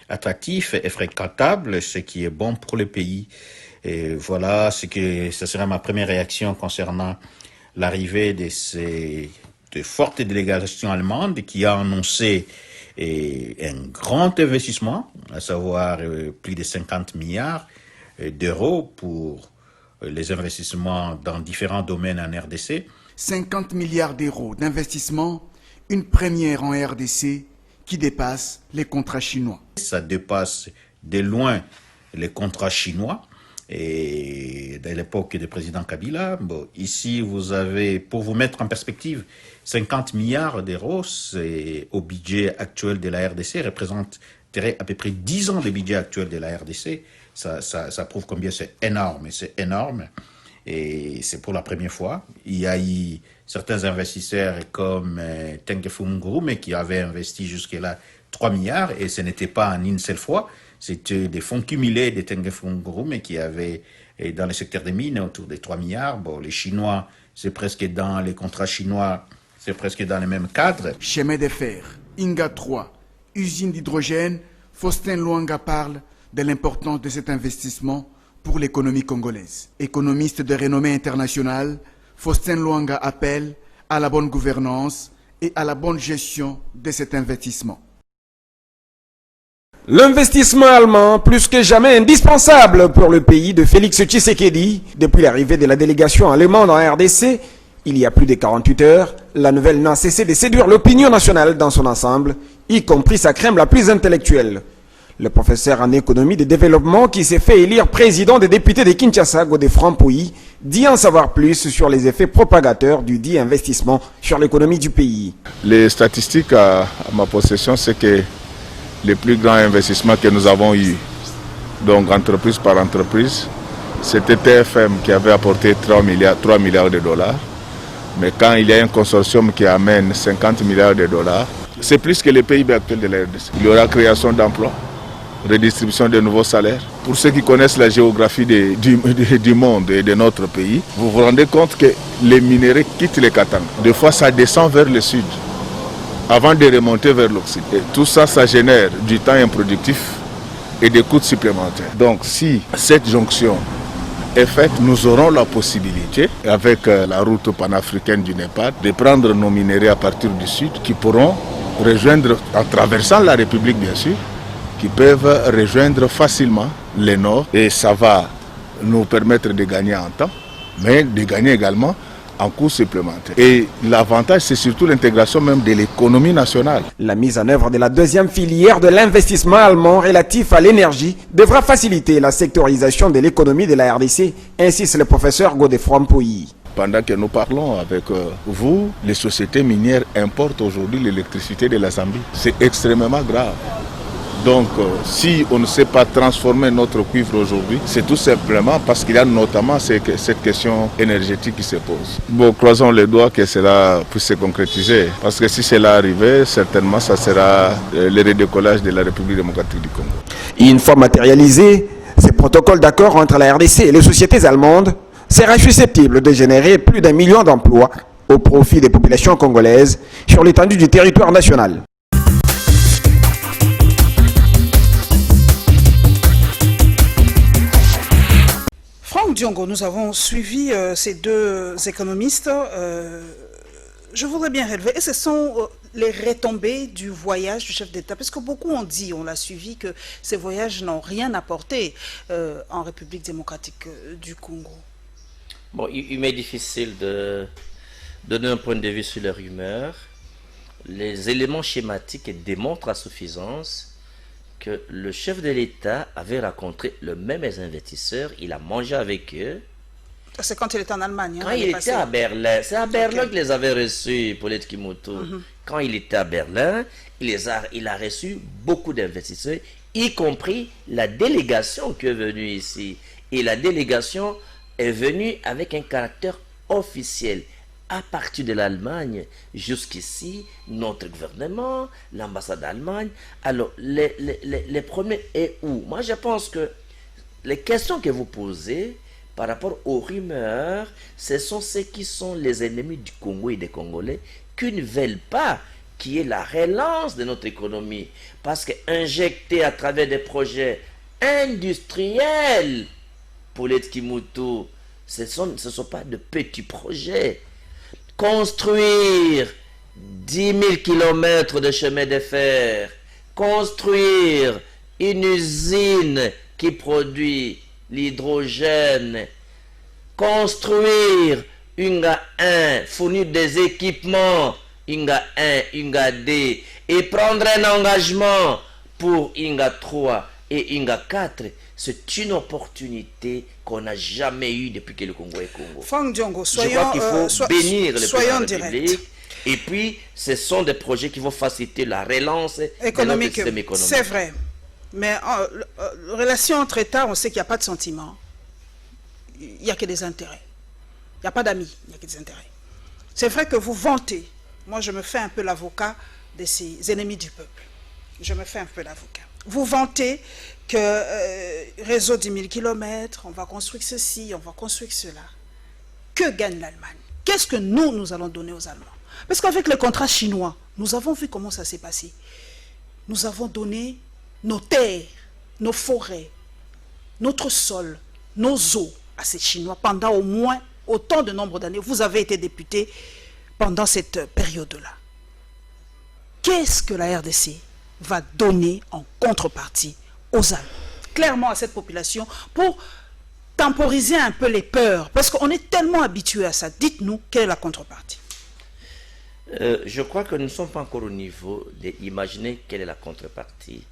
attractif et fréquentable, ce qui est bon pour le pays. Et voilà ce sera ma première réaction concernant l'arrivée de ces fortes délégations allemandes qui a annoncé un grand investissement, à savoir plus de 50 milliards d'euros pour les investissements dans différents domaines en RDC. 50 milliards d'euros d'investissement, une première en RDC qui dépasse les contrats chinois. Ça dépasse de loin les contrats chinois. Et à l'époque du président Kabila, ici vous avez, pour vous mettre en perspective, 50 milliards d'euros au budget actuel de la RDC représenterait à peu près 10 ans de budget actuel de la RDC. Ça prouve combien c'est énorme. Et c'est pour la première fois. Il y a eu certains investisseurs comme Tengefu Ngurume qui avaient investi jusque-là 3 milliards et ce n'était pas en une seule fois. C'était des fonds cumulés de Tengefu Ngurume qui avaient dans le secteur des mines autour des 3 milliards. Bon, les Chinois, c'est presque dans les contrats chinois, c'est presque dans le même cadre. Chemin de fer, Inga 3, usine d'hydrogène, Faustin Luanga parle de l'importance de cet investissement pour l'économie congolaise. Économiste de renommée internationale, Faustin Luanga appelle à la bonne gouvernance et à la bonne gestion de cet investissement. L'investissement allemand, plus que jamais indispensable pour le pays de Félix Tshisekedi. Depuis l'arrivée de la délégation allemande en RDC, il y a plus de 48 heures, la nouvelle n'a cessé de séduire l'opinion nationale dans son ensemble, y compris sa crème la plus intellectuelle. Le professeur en économie de développement qui s'est fait élire président des députés de Kinshasa, Godefroid Poyi, dit en savoir plus sur les effets propagateurs du dit investissement sur l'économie du pays. Les statistiques à ma possession, c'est que les plus grands investissements que nous avons eus, donc entreprise par entreprise, c'était TFM qui avait apporté 3 milliards de dollars. Mais quand il y a un consortium qui amène 50 milliards de dollars, c'est plus que le PIB actuel de la RDC. Il y aura création d'emplois, redistribution de nouveaux salaires. Pour ceux qui connaissent la géographie du monde et de notre pays, vous vous rendez compte que les minéraux quittent les Katanga. Des fois, ça descend vers le sud, avant de remonter vers l'Occident. Tout ça, ça génère du temps improductif et des coûts supplémentaires. Donc, si cette jonction est faite, nous aurons la possibilité, avec la route panafricaine du Népal, de prendre nos minéraux à partir du sud, qui pourront rejoindre, en traversant la République bien sûr, qui peuvent rejoindre facilement le nord. Et ça va nous permettre de gagner en temps, mais de gagner également en coûts supplémentaires. Et l'avantage, c'est surtout l'intégration même de l'économie nationale. La mise en œuvre de la deuxième filière de l'investissement allemand relatif à l'énergie devra faciliter la sectorisation de l'économie de la RDC, insiste le professeur Godefroid Poyi. Pendant que nous parlons avec vous, les sociétés minières importent aujourd'hui l'électricité de la Zambie. C'est extrêmement grave. Donc, si on ne sait pas transformer notre cuivre aujourd'hui, c'est tout simplement parce qu'il y a notamment cette question énergétique qui se pose. Bon, croisons les doigts que cela puisse se concrétiser. Parce que si cela arrivait, certainement, ça sera le redécollage de la République démocratique du Congo. Une fois matérialisé, ce protocole d'accord entre la RDC et les sociétés allemandes sera susceptible de générer plus d'1 million d'emplois au profit des populations congolaises sur l'étendue du territoire national. Diongo, nous avons suivi ces deux économistes. Je voudrais bien relever, et ce sont les retombées du voyage du chef d'État, parce que beaucoup ont dit, on l'a suivi, que ces voyages n'ont rien apporté en République démocratique du Congo. Bon, il m'est difficile de donner un point de vue sur leur humeur. Les éléments schématiques démontrent à suffisance que le chef de l'État avait rencontré le même investisseur, il a mangé avec eux. C'est quand il était en Allemagne. Quand il était à Berlin, c'est à Berlin qu'il les avait reçus, Paulette Kimoto. Quand il était à Berlin, il a reçu beaucoup d'investisseurs, y compris la délégation qui est venue ici. Et la délégation est venue avec un caractère officiel. À partir de l'Allemagne, jusqu'ici, notre gouvernement, l'ambassade d'Allemagne, alors les premiers et où? Moi, je pense que les questions que vous posez par rapport aux rumeurs, ce sont ceux qui sont les ennemis du Congo et des Congolais qui ne veulent pas qu'il y ait la relance de notre économie. Parce qu'injecter à travers des projets industriels, Paulette Kimoto, ce ne sont pas de petits projets. Construire 10 000 kilomètres de chemin de fer, construire une usine qui produit l'hydrogène, construire Unga 1, fournir des équipements Unga 1, Unga 2 et prendre un engagement pour Unga 3 et Unga 4, c'est une opportunité qu'on n'a jamais eue depuis que le Congo est Congo. Franck Diongo, je crois qu'il faut bénir le président de la République. Et puis, ce sont des projets qui vont faciliter la relance économique de notre système économique. C'est vrai. Mais en relation entre États, on sait qu'il n'y a pas de sentiments. Il n'y a que des intérêts. Il n'y a pas d'amis, il n'y a que des intérêts. C'est vrai que vous vantez. Moi, je me fais un peu l'avocat de ces ennemis du peuple. Je me fais un peu l'avocat. Vous vantez que réseau 10 000 km, on va construire ceci, on va construire cela. Que gagne l'Allemagne? Qu'est-ce que nous allons donner aux Allemands? Parce qu'avec le contrat chinois, nous avons vu comment ça s'est passé. Nous avons donné nos terres, nos forêts, notre sol, nos eaux à ces Chinois pendant au moins autant de nombre d'années. Vous avez été député pendant cette période-là. Qu'est-ce que la RDC va donner en contrepartie aux Allemands, clairement à cette population, pour temporiser un peu les peurs? Parce qu'on est tellement habitué à ça. Dites-nous, quelle est la contrepartie? Je crois que nous ne sommes pas encore au niveau d'imaginer quelle est la contrepartie.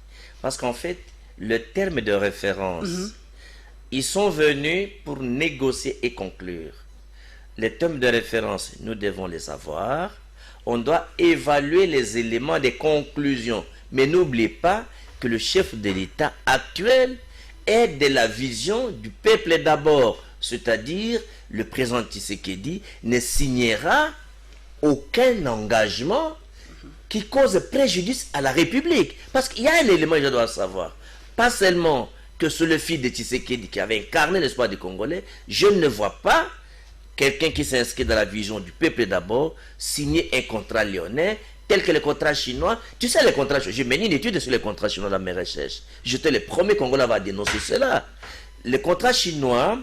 Parce qu'en fait, le terme de référence, ils sont venus pour négocier et conclure. Les termes de référence, nous devons les avoir. On doit évaluer les éléments des conclusions. Mais n'oubliez pas que le chef de l'État actuel est de la vision du peuple d'abord. C'est-à-dire, le président Tshisekedi ne signera aucun engagement qui cause préjudice à la République. Parce qu'il y a un élément que je dois savoir. Pas seulement que c'est le fils de Tshisekedi qui avait incarné l'espoir des Congolais, je ne vois pas quelqu'un qui s'inscrit dans la vision du peuple d'abord signer un contrat lyonnais tel que le contrat chinois. Tu sais, les contrats chinois, j'ai mené une étude sur les contrats chinois dans mes recherches. J'étais le premier Congolais à dénoncer cela. Les contrats chinois,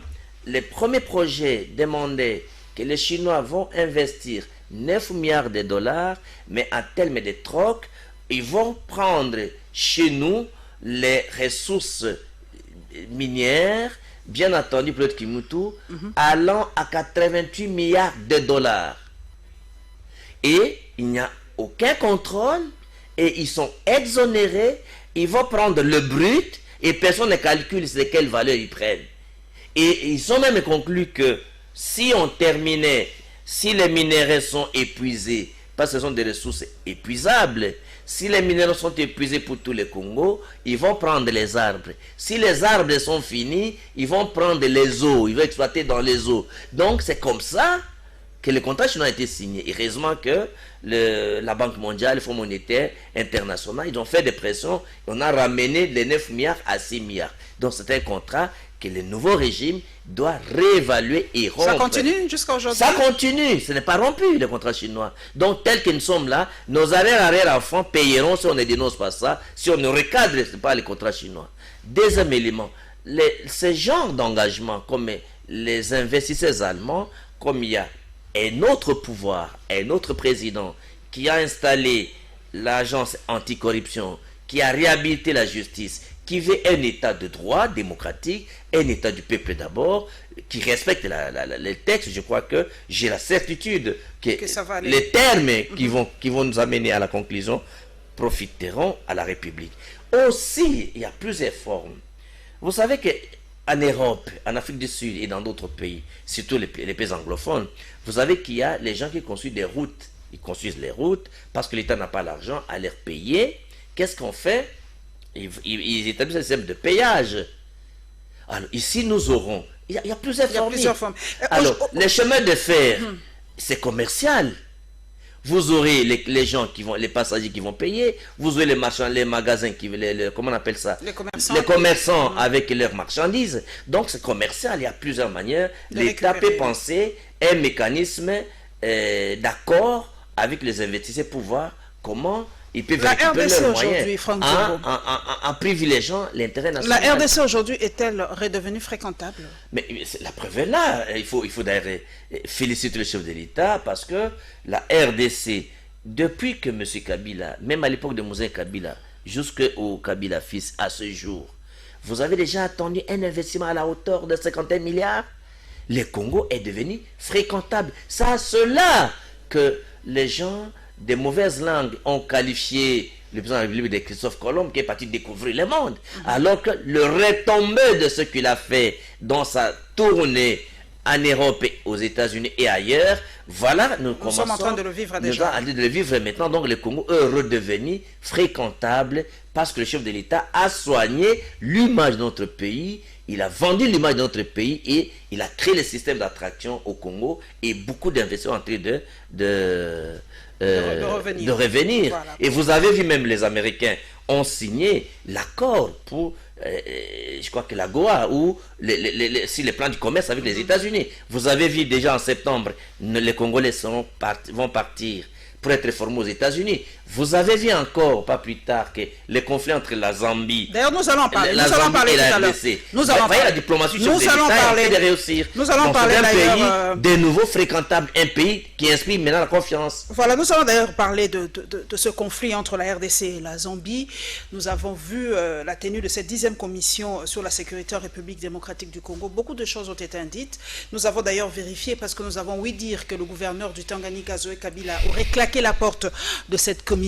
les premiers projets demandaient que les Chinois vont investir 9 milliards de dollars, mais en termes de troc, ils vont prendre chez nous les ressources minières, bien entendu, pour Kimutu, allant à 88 milliards de dollars. Et il n'y a aucun contrôle, et ils sont exonérés, ils vont prendre le brut, et personne ne calcule de quelle valeur ils prennent. Et ils ont même conclu que si on terminait, si les minéraux sont épuisés, parce que ce sont des ressources épuisables, si les minéraux sont épuisés pour tous les Congo, ils vont prendre les arbres. Si les arbres sont finis, ils vont prendre les eaux, ils vont exploiter dans les eaux. Donc c'est comme ça que le contrat chinois a été signé. Heureusement que la Banque mondiale, le Fonds monétaire international, ils ont fait des pressions, on a ramené les 9 milliards à 6 milliards. Donc c'est un contrat que le nouveau régime doit réévaluer et rompre. Ça continue jusqu'à aujourd'hui? Ça continue, ce n'est pas rompu le contrat chinois. Donc tel que nous sommes là, nos arrière-enfants payeront si on ne dénonce pas ça, si on ne recadre pas les contrats chinois. Deuxième élément, ce genre d'engagement comme les investisseurs allemands, comme il y a un autre pouvoir, un autre président qui a installé l'agence anticorruption, qui a réhabilité la justice, qui veut un état de droit démocratique, un état du peuple d'abord, qui respecte les textes, je crois que j'ai la certitude que ça va aller. Les termes qui vont nous amener à la conclusion profiteront à la République. Aussi, il y a plusieurs formes. Vous savez qu'en Europe, en Afrique du Sud et dans d'autres pays, surtout les pays anglophones, vous savez qu'il y a les gens qui construisent des routes. Ils construisent les routes parce que l'État n'a pas l'argent à les payer. Qu'est-ce qu'on fait? Ils établissent un système de péage. Alors ici, nous aurons... Il y a plusieurs formes. Alors, les chemins de fer, c'est commercial. Vous aurez les gens qui vont, les passagers qui vont payer. Vous aurez les marchands, les magasins comment on appelle ça? Les commerçants avec leurs marchandises. Donc c'est commercial. Il y a plusieurs manières. L'État peut penser un mécanisme d'accord avec les investisseurs pour voir comment ils peuvent récupérer leurs moyens en privilégiant l'intérêt national. La RDC aujourd'hui est-elle redevenue fréquentable? Mais la preuve est là. Il faut d'ailleurs féliciter le chef de l'État parce que la RDC, depuis que M. Kabila, même à l'époque de Moussa Kabila, jusqu'au Kabila fils à ce jour, vous avez déjà attendu un investissement à la hauteur de 51 milliards. Le Congo est devenu fréquentable. C'est à cela que les gens des mauvaises langues ont qualifié le président de la République de Christophe Colomb qui est parti découvrir le monde. Alors que le retombé de ce qu'il a fait dans sa tournée en Europe, aux États-Unis et ailleurs, voilà, nous sommes en train de le vivre déjà. De le vivre maintenant, donc le Congo est redevenu fréquentable parce que le chef de l'État a soigné l'image de notre pays, il a vendu l'image de notre pays et il a créé le système d'attraction au Congo et beaucoup d'investisseurs en train de revenir. Voilà. Et vous avez vu même les Américains ont signé l'accord pour, je crois que la Goa ou si les plans du commerce avec les États-Unis. Vous avez vu déjà en septembre, les Congolais vont partir pour être formés aux États-Unis. Vous avez vu encore, pas plus tard, que les conflits entre la Zambie... D'ailleurs, nous allons parler, nous allons parler tout à l'heure. Nous allons parler. La diplomatie de l'État de réussir. Nous allons parler d'ailleurs... de nouveau fréquentable, un pays qui inspire maintenant la confiance. Voilà, nous allons d'ailleurs parler de ce conflit entre la RDC et la Zambie. Nous avons vu la tenue de cette 10e commission sur la sécurité en République démocratique du Congo. Beaucoup de choses ont été indites. Nous avons d'ailleurs vérifié parce que nous avons ouï dire que le gouverneur du Tanganyika, Zoé Kabila, aurait claqué la porte de cette commission.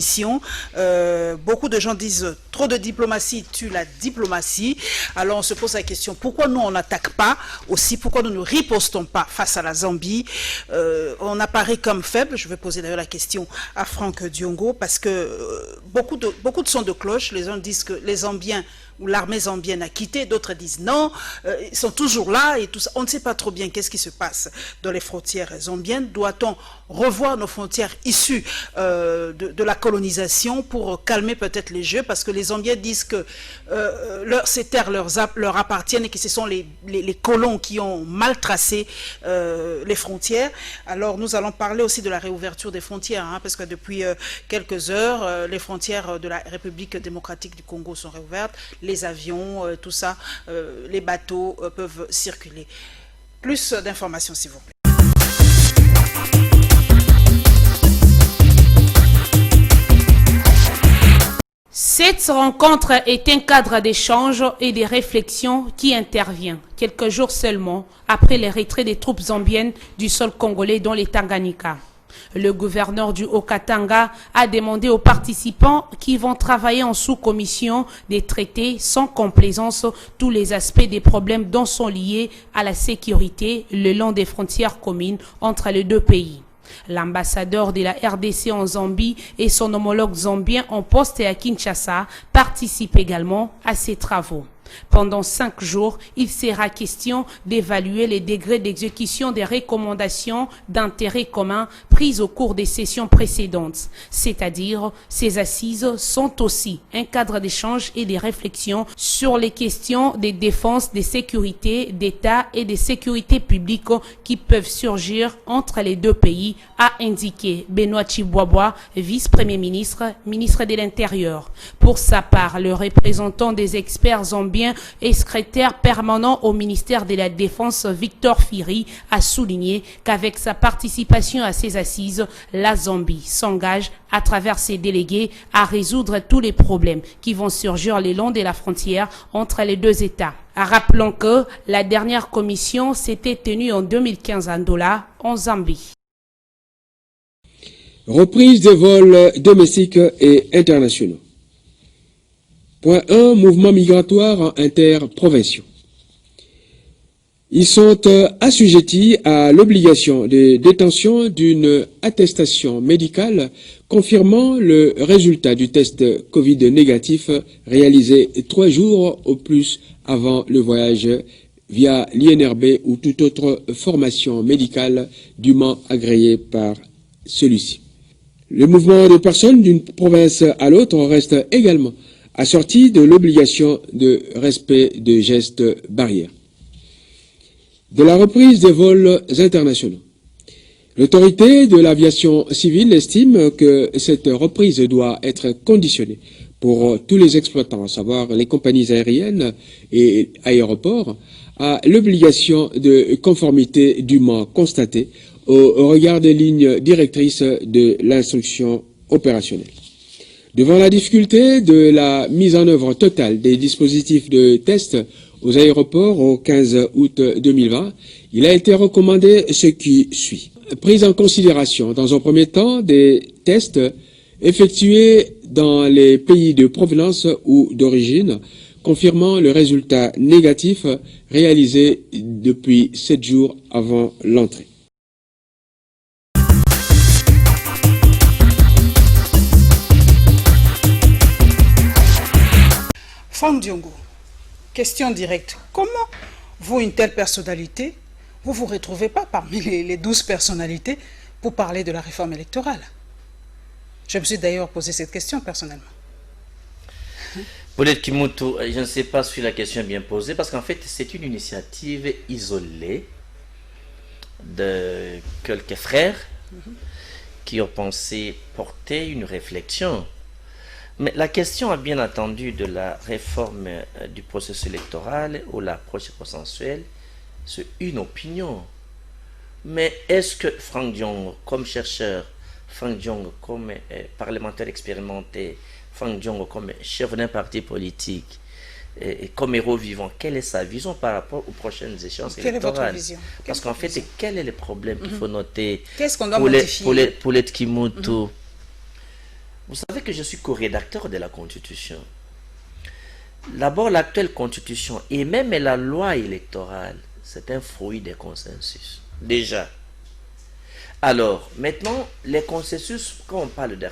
Beaucoup de gens disent trop de diplomatie tue la diplomatie. Alors on se pose la question, pourquoi nous on n'attaque pas aussi, pourquoi nous ne ripostons pas face à la Zambie? On apparaît comme faible. Je vais poser d'ailleurs la question à Franck Diongo parce que beaucoup de sons de cloche. Les uns disent que les Zambiens ou l'armée zambienne a quitté, d'autres disent non, ils sont toujours là et tout ça. On ne sait pas trop bien qu'est-ce qui se passe dans les frontières zambiennes. Doit-on revoir nos frontières issues de la colonisation pour calmer peut-être les jeux? Parce que les Zambiens disent que ces terres leur appartiennent et que ce sont les colons qui ont mal tracé les frontières. Alors nous allons parler aussi de la réouverture des frontières, parce que depuis quelques heures, les frontières de la République démocratique du Congo sont réouvertes. Les avions, tout ça, les bateaux peuvent circuler. Plus d'informations, s'il vous plaît. Cette rencontre est un cadre d'échange et de réflexion qui intervient quelques jours seulement après les retraits des troupes zambiennes du sol congolais dans les Tanganyika. Le gouverneur du Haut-Katanga a demandé aux participants qui vont travailler en sous-commission de traiter sans complaisance tous les aspects des problèmes dont sont liés à la sécurité le long des frontières communes entre les deux pays. L'ambassadeur de la RDC en Zambie et son homologue zambien en poste à Kinshasa participent également à ces travaux. Pendant 5 jours, il sera question d'évaluer les degrés d'exécution des recommandations d'intérêt commun prises au cours des sessions précédentes. C'est-à-dire, ces assises sont aussi un cadre d'échange et de réflexion sur les questions de défense, de sécurité, d'État et de sécurité publique qui peuvent surgir entre les deux pays, a indiqué Benoît Chiboibois, vice-premier ministre, ministre de l'Intérieur. Pour sa part, le représentant des experts zambiens et secrétaire permanent au ministère de la Défense, Victor Firi, a souligné qu'avec sa participation à ces assises, la Zambie s'engage à travers ses délégués à résoudre tous les problèmes qui vont surgir le long de la frontière entre les deux États. Rappelons que la dernière commission s'était tenue en 2015 à Ndola, en Zambie. Reprise des vols domestiques et internationaux. Point 1. Mouvements migratoires interprovinciaux. Ils sont assujettis à l'obligation de détention d'une attestation médicale confirmant le résultat du test Covid négatif réalisé 3 jours au plus avant le voyage via l'INRB ou toute autre formation médicale dûment agréée par celui-ci. Le mouvement de personnes d'une province à l'autre reste également assorti de l'obligation de respect de gestes barrières. De la reprise des vols internationaux. L'autorité de l'aviation civile estime que cette reprise doit être conditionnée pour tous les exploitants, à savoir les compagnies aériennes et aéroports, à l'obligation de conformité dûment constatée au regard des lignes directrices de l'instruction opérationnelle. Devant la difficulté de la mise en œuvre totale des dispositifs de test aux aéroports au 15 août 2020, il a été recommandé ce qui suit. Prise en considération, dans un premier temps, des tests effectués dans les pays de provenance ou d'origine, confirmant le résultat négatif réalisé depuis 7 jours avant l'entrée. Franck Diongo, question directe. Comment vous, une telle personnalité, vous ne vous retrouvez pas parmi les 12 personnalités pour parler de la réforme électorale? Je me suis d'ailleurs posé cette question personnellement. Paulette Kimutu, je ne sais pas si la question est bien posée, parce qu'en fait, c'est une initiative isolée de quelques frères qui ont pensé porter une réflexion. Mais la question, a bien entendu, de la réforme du processus électoral ou l'approche consensuelle, c'est une opinion. Mais est-ce que Franck Diongo, comme chercheur, Franck Diongo comme parlementaire expérimenté, Franck Diongo comme chef d'un parti politique, et comme héros vivant, quelle est sa vision par rapport aux prochaines échéances électorales? Quelle est votre vision? Parce qu'en fait, quel est le problème qu'il faut noter? Qu'est-ce qu'on doit modifier? Paulette Kimutu. Vous savez que je suis co-rédacteur de la Constitution. D'abord, l'actuelle Constitution et même la loi électorale, c'est un fruit des consensus. Déjà. Alors, maintenant, les consensus, quand on parle de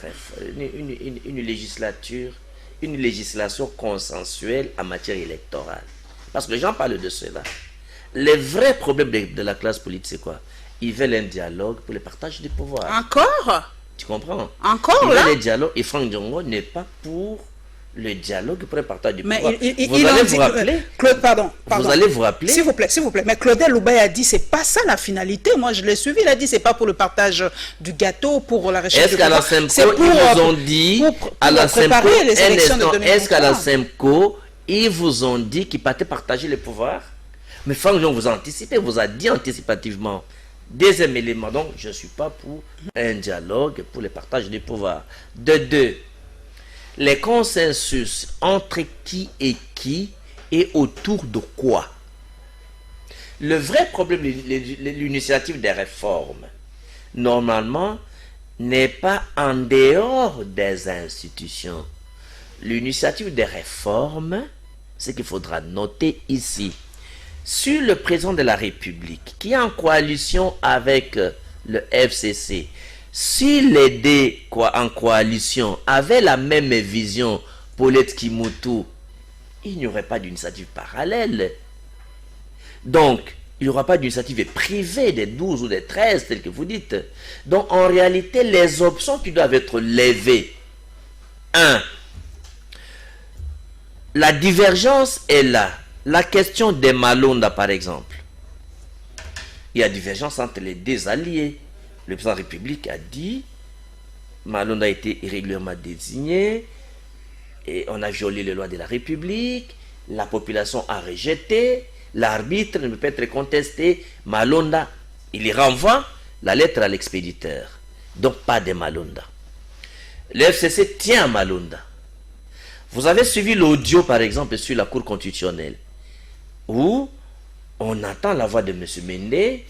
une législation consensuelle en matière électorale, parce que les gens parlent de cela. Les vrais problèmes de la classe politique, c'est quoi? Ils veulent un dialogue pour le partage du pouvoir. Encore? Tu comprends? Encore ils là? veulent le dialogue, et Franck Diongo n'est pas pour le dialogue pour le partage du pouvoir. Vous allez vous rappeler? Claude, pardon. Vous allez vous rappeler? S'il vous plaît. Mais Claudel Loubaye a dit c'est pas ça la finalité. Moi je l'ai suivi. Il a dit c'est pas pour le partage du gâteau, pour la recherche de pouvoir. Est-ce qu'à la SEMCO ils vous ont dit est-ce qu'à la SEMCO ils vous ont dit qu'ils partaient partager le pouvoir? Mais Franck Diongo vous a anticipé, vous a dit anticipativement. Deuxième élément, donc je ne suis pas pour un dialogue pour le partage du pouvoir. De deux, les consensus entre qui et autour de quoi? Le vrai problème de l'initiative des réformes, normalement, n'est pas en dehors des institutions. L'initiative des réformes, ce qu'il faudra noter ici, sur le président de la République, qui est en coalition avec le FCC, si les deux en coalition avaient la même vision, Paulette Kimutu, il n'y aurait pas d'initiative parallèle. Donc, Il n'y aura pas d'initiative privée des 12 ou des 13, tel que vous dites. Donc, en réalité, les options qui doivent être levées. 1. La divergence est là. La question des Malonda, par exemple. Il y a divergence entre les deux alliés. Le président de la République a dit Malonda a été irrégulièrement désigné et on a violé les lois de la République. La population a rejeté. L'arbitre ne peut pas être contesté. Malonda, il y renvoie la lettre à l'expéditeur. Donc pas de Malonda. Le FCC tient à Malonda. Vous avez suivi l'audio, par exemple, sur la Cour constitutionnelle, où on entend la voix de M. Mende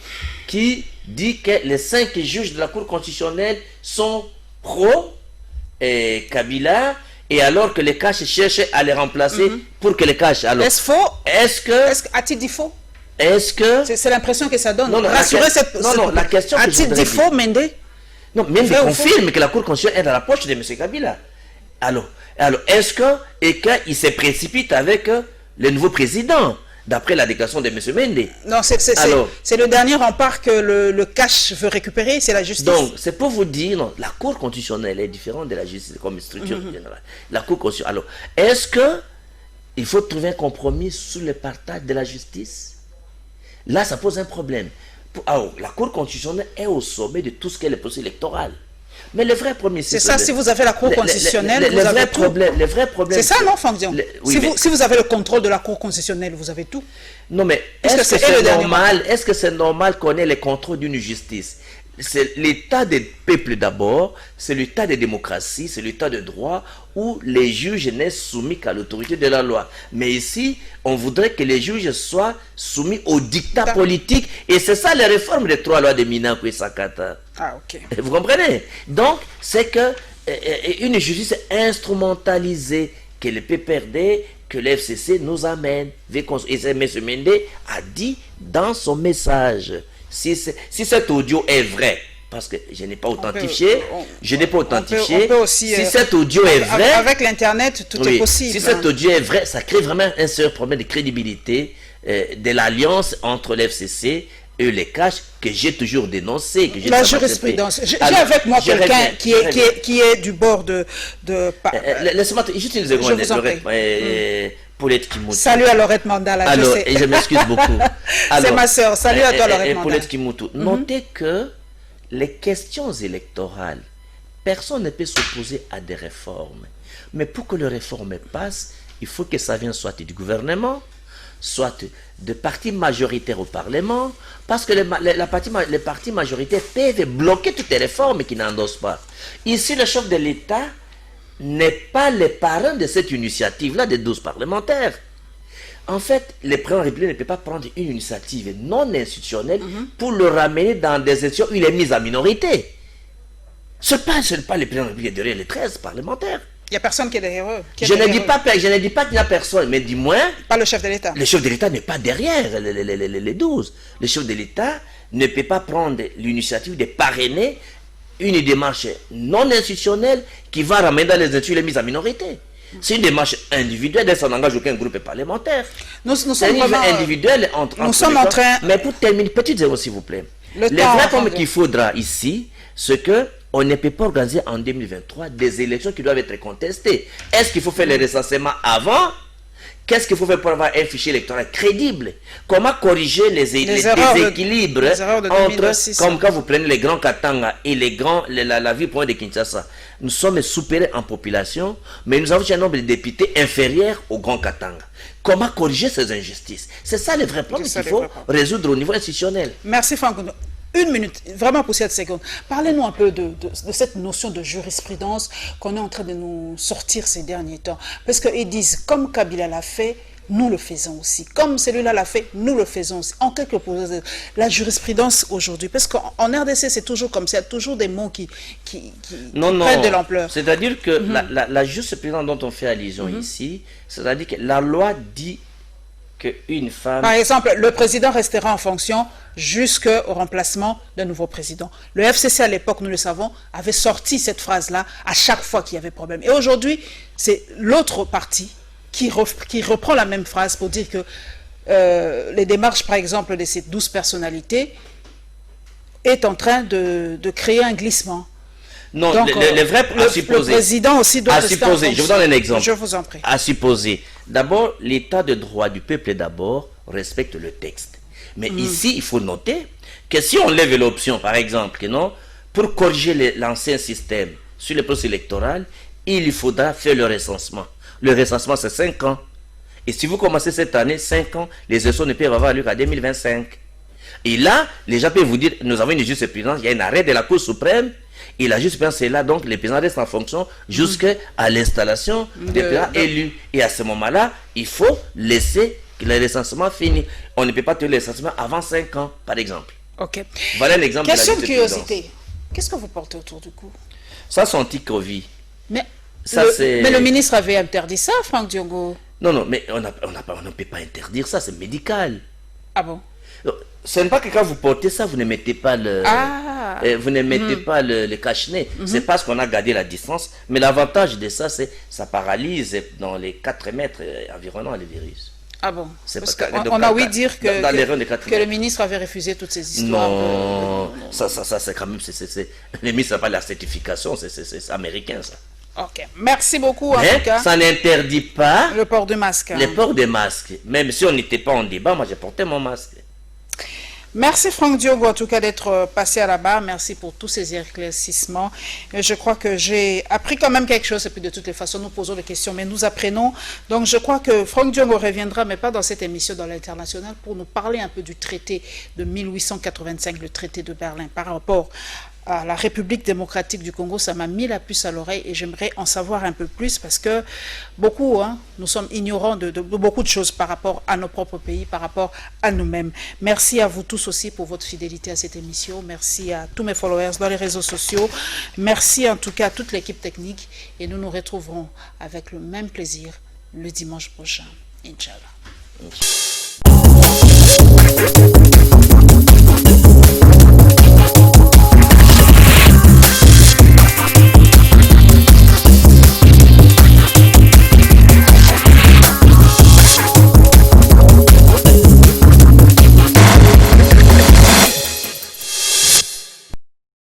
qui dit que les 5 juges de la Cour constitutionnelle sont pro-Kabila, et alors que les Caches cherchent à les remplacer pour que les Caches... Est-ce faux? A-t-il dit faux? Est-ce que... C'est l'impression que ça donne. Non, Rassurez cette... la question que a-t-il dit faux, Mende? Non, Mende confirme que la Cour constitutionnelle est dans la poche de M. Kabila. Alors est-ce qu'il se précipite avec le nouveau président, d'après la déclaration de M. Mende? Non, c'est le dernier rempart que le cash veut récupérer, c'est la justice. Donc, c'est pour vous dire, non, la Cour constitutionnelle est différente de la justice comme structure générale. La Cour constitutionnelle. Alors, est-ce qu'il faut trouver un compromis sur le partage de la justice? Là, ça pose un problème. Alors, la Cour constitutionnelle est au sommet de tout ce qu'est le processus électoral. Mais le vrai problème, c'est ça. Si vous avez la Cour constitutionnelle, vous avez tout. Le vrai problème, c'est ça, non, Fonction? Si vous avez le contrôle de la Cour constitutionnelle, vous avez tout. Non, mais est-ce que c'est normal? Est-ce que c'est normal qu'on ait le contrôle d'une justice? C'est l'état des peuples d'abord, c'est l'état de démocratie, c'est l'état de droit où les juges n'est soumis qu'à l'autorité de la loi. Mais ici, on voudrait que les juges soient soumis au dictat politique, et c'est ça les réformes des 3 lois de Minakou et Sakata. Ah, ok. Vous comprenez? Donc, c'est que une justice instrumentalisée que le PPRD, que le FCC nous amène. Et M. Mende a dit dans son message, si cet audio est vrai, parce que je n'ai pas authentifié, si cet audio est vrai... Avec l'Internet, tout est possible. Si cet audio est vrai, ça crée vraiment un sérieux problème de crédibilité de l'alliance entre l'FCC et les Caches, que j'ai toujours dénoncé. La jurisprudence. J'ai avec moi quelqu'un qui est du bord de... Laissez-moi juste une seconde. Paulette Kimoutou. Salut à Laurette Mandala. Alors, et je m'excuse beaucoup. C'est ma soeur. Salut à toi, Laurette Mandala. Paulette Kimoutou. Notez que les questions électorales, personne ne peut s'opposer à des réformes. Mais pour que les réformes passent, il faut que ça vienne soit du gouvernement, soit de partis majoritaires au Parlement, parce que les partis majoritaires peuvent bloquer toutes les réformes qui n'endossent pas. Ici, le chef de l'État n'est pas le parrain de cette initiative-là des 12 parlementaires. En fait, le président de la République ne peut pas prendre une initiative non institutionnelle pour le ramener dans des institutions où il est mis en minorité. Ce n'est pas le président de la République derrière les 13 parlementaires. Il n'y a personne qui est derrière eux. Je ne dis pas qu'il n'y a personne, mais du moins... Pas le chef de l'État. Le chef de l'État n'est pas derrière les 12. Le chef de l'État ne peut pas prendre l'initiative de parrainer une démarche non institutionnelle qui va ramener dans les institutions les mises en minorité. C'est une démarche individuelle, ça n'engage aucun groupe parlementaire. Nous sommes vraiment individuel nous sommes en train... Mais pour terminer, petite zéro s'il vous plaît. Le vrai problème qu'il faudra ici, c'est que on ne peut pas organiser en 2023 des élections qui doivent être contestées. Est-ce qu'il faut faire les recensements avant? Qu'est-ce qu'il faut faire pour avoir un fichier électoral crédible? Comment corriger les déséquilibres entre, comme quand vous prenez les grands Katanga et la ville province de Kinshasa? Nous sommes supérieurs en population, mais nous avons un nombre de députés inférieur au grand Katanga. Comment corriger ces injustices? C'est ça le vrai problème qu'il faut résoudre au niveau institutionnel. Merci Franck. Une minute, vraiment pour cette seconde. Parlez-nous un peu de cette notion de jurisprudence qu'on est en train de nous sortir ces derniers temps. Parce qu'ils disent, comme Kabila l'a fait, nous le faisons aussi. Comme celui-là l'a fait, nous le faisons aussi. En quelque sorte, la jurisprudence aujourd'hui, parce qu'en RDC, c'est toujours comme ça, il y a toujours des mots qui prennent de l'ampleur. C'est-à-dire que la jurisprudence dont on fait allusion ici, c'est-à-dire que la loi dit qu'une femme... Par exemple, le président restera en fonction jusqu'au remplacement d'un nouveau président. Le FCC, à l'époque, nous le savons, avait sorti cette phrase-là à chaque fois qu'il y avait problème. Et aujourd'hui, c'est l'autre parti qui reprend la même phrase pour dire que les démarches, par exemple, de ces 12 personnalités, est en train de créer un glissement. Non, donc, le président aussi doit rester en fonction. Je vous donne un exemple. Je vous en prie. À supposer. D'abord, l'état de droit du peuple d'abord respecte le texte. Mais ici, il faut noter que si on lève l'option, par exemple, que non, pour corriger l'ancien système sur le processus électoral, il faudra faire le recensement. Le recensement, c'est 5 ans. Et si vous commencez cette année, 5 ans, les élections ne peuvent avoir lieu qu'à 2025. Et là, les gens peuvent vous dire, nous avons une jurisprudence, il y a un arrêt de la Cour suprême, et la jurisprudence est là, donc les présidents restent en fonction jusqu'à l'installation des présidents élus. Et à ce moment-là, il faut laisser le recensement finir. On ne peut pas tenir le recensement avant 5 ans, par exemple. Ok. Voilà un exemple. Question de curiosité. Qu'est-ce que vous portez autour du cou? Ça, c'est anti-Covid. Mais Mais le ministre avait interdit ça, Franck Diongo. Non, mais on ne peut pas interdire ça, c'est médical. Ah bon? Ce n'est pas que quand vous portez ça, vous ne mettez pas le, vous ne mettez pas le cache-nez. C'est parce qu'on a gardé la distance. Mais l'avantage de ça, c'est ça paralyse dans les 4 mètres environnant le virus. Ah bon? Parce qu'on a ouï dire que le ministre avait refusé toutes ces histoires. Non, ça c'est quand même... Le ministre n'a pas la certification, c'est américain ça. Ok, merci beaucoup en tout cas. Ça n'interdit pas le port de masque. Le port de masque. Même si on n'était pas en débat, moi j'ai porté mon masque. Merci Franck Diongo en tout cas d'être passé à la barre. Merci pour tous ces éclaircissements. Je crois que j'ai appris quand même quelque chose. Et puis de toutes les façons, nous posons des questions, mais nous apprenons. Donc je crois que Franck Diongo reviendra, mais pas dans cette émission, dans l'international, pour nous parler un peu du traité de 1885, le traité de Berlin, par rapport à la République démocratique du Congo. Ça m'a mis la puce à l'oreille et j'aimerais en savoir un peu plus parce que beaucoup, nous sommes ignorants de beaucoup de choses par rapport à nos propres pays, par rapport à nous-mêmes. Merci à vous tous aussi pour votre fidélité à cette émission. Merci à tous mes followers dans les réseaux sociaux. Merci en tout cas à toute l'équipe technique et nous nous retrouverons avec le même plaisir le dimanche prochain. Inch'Allah.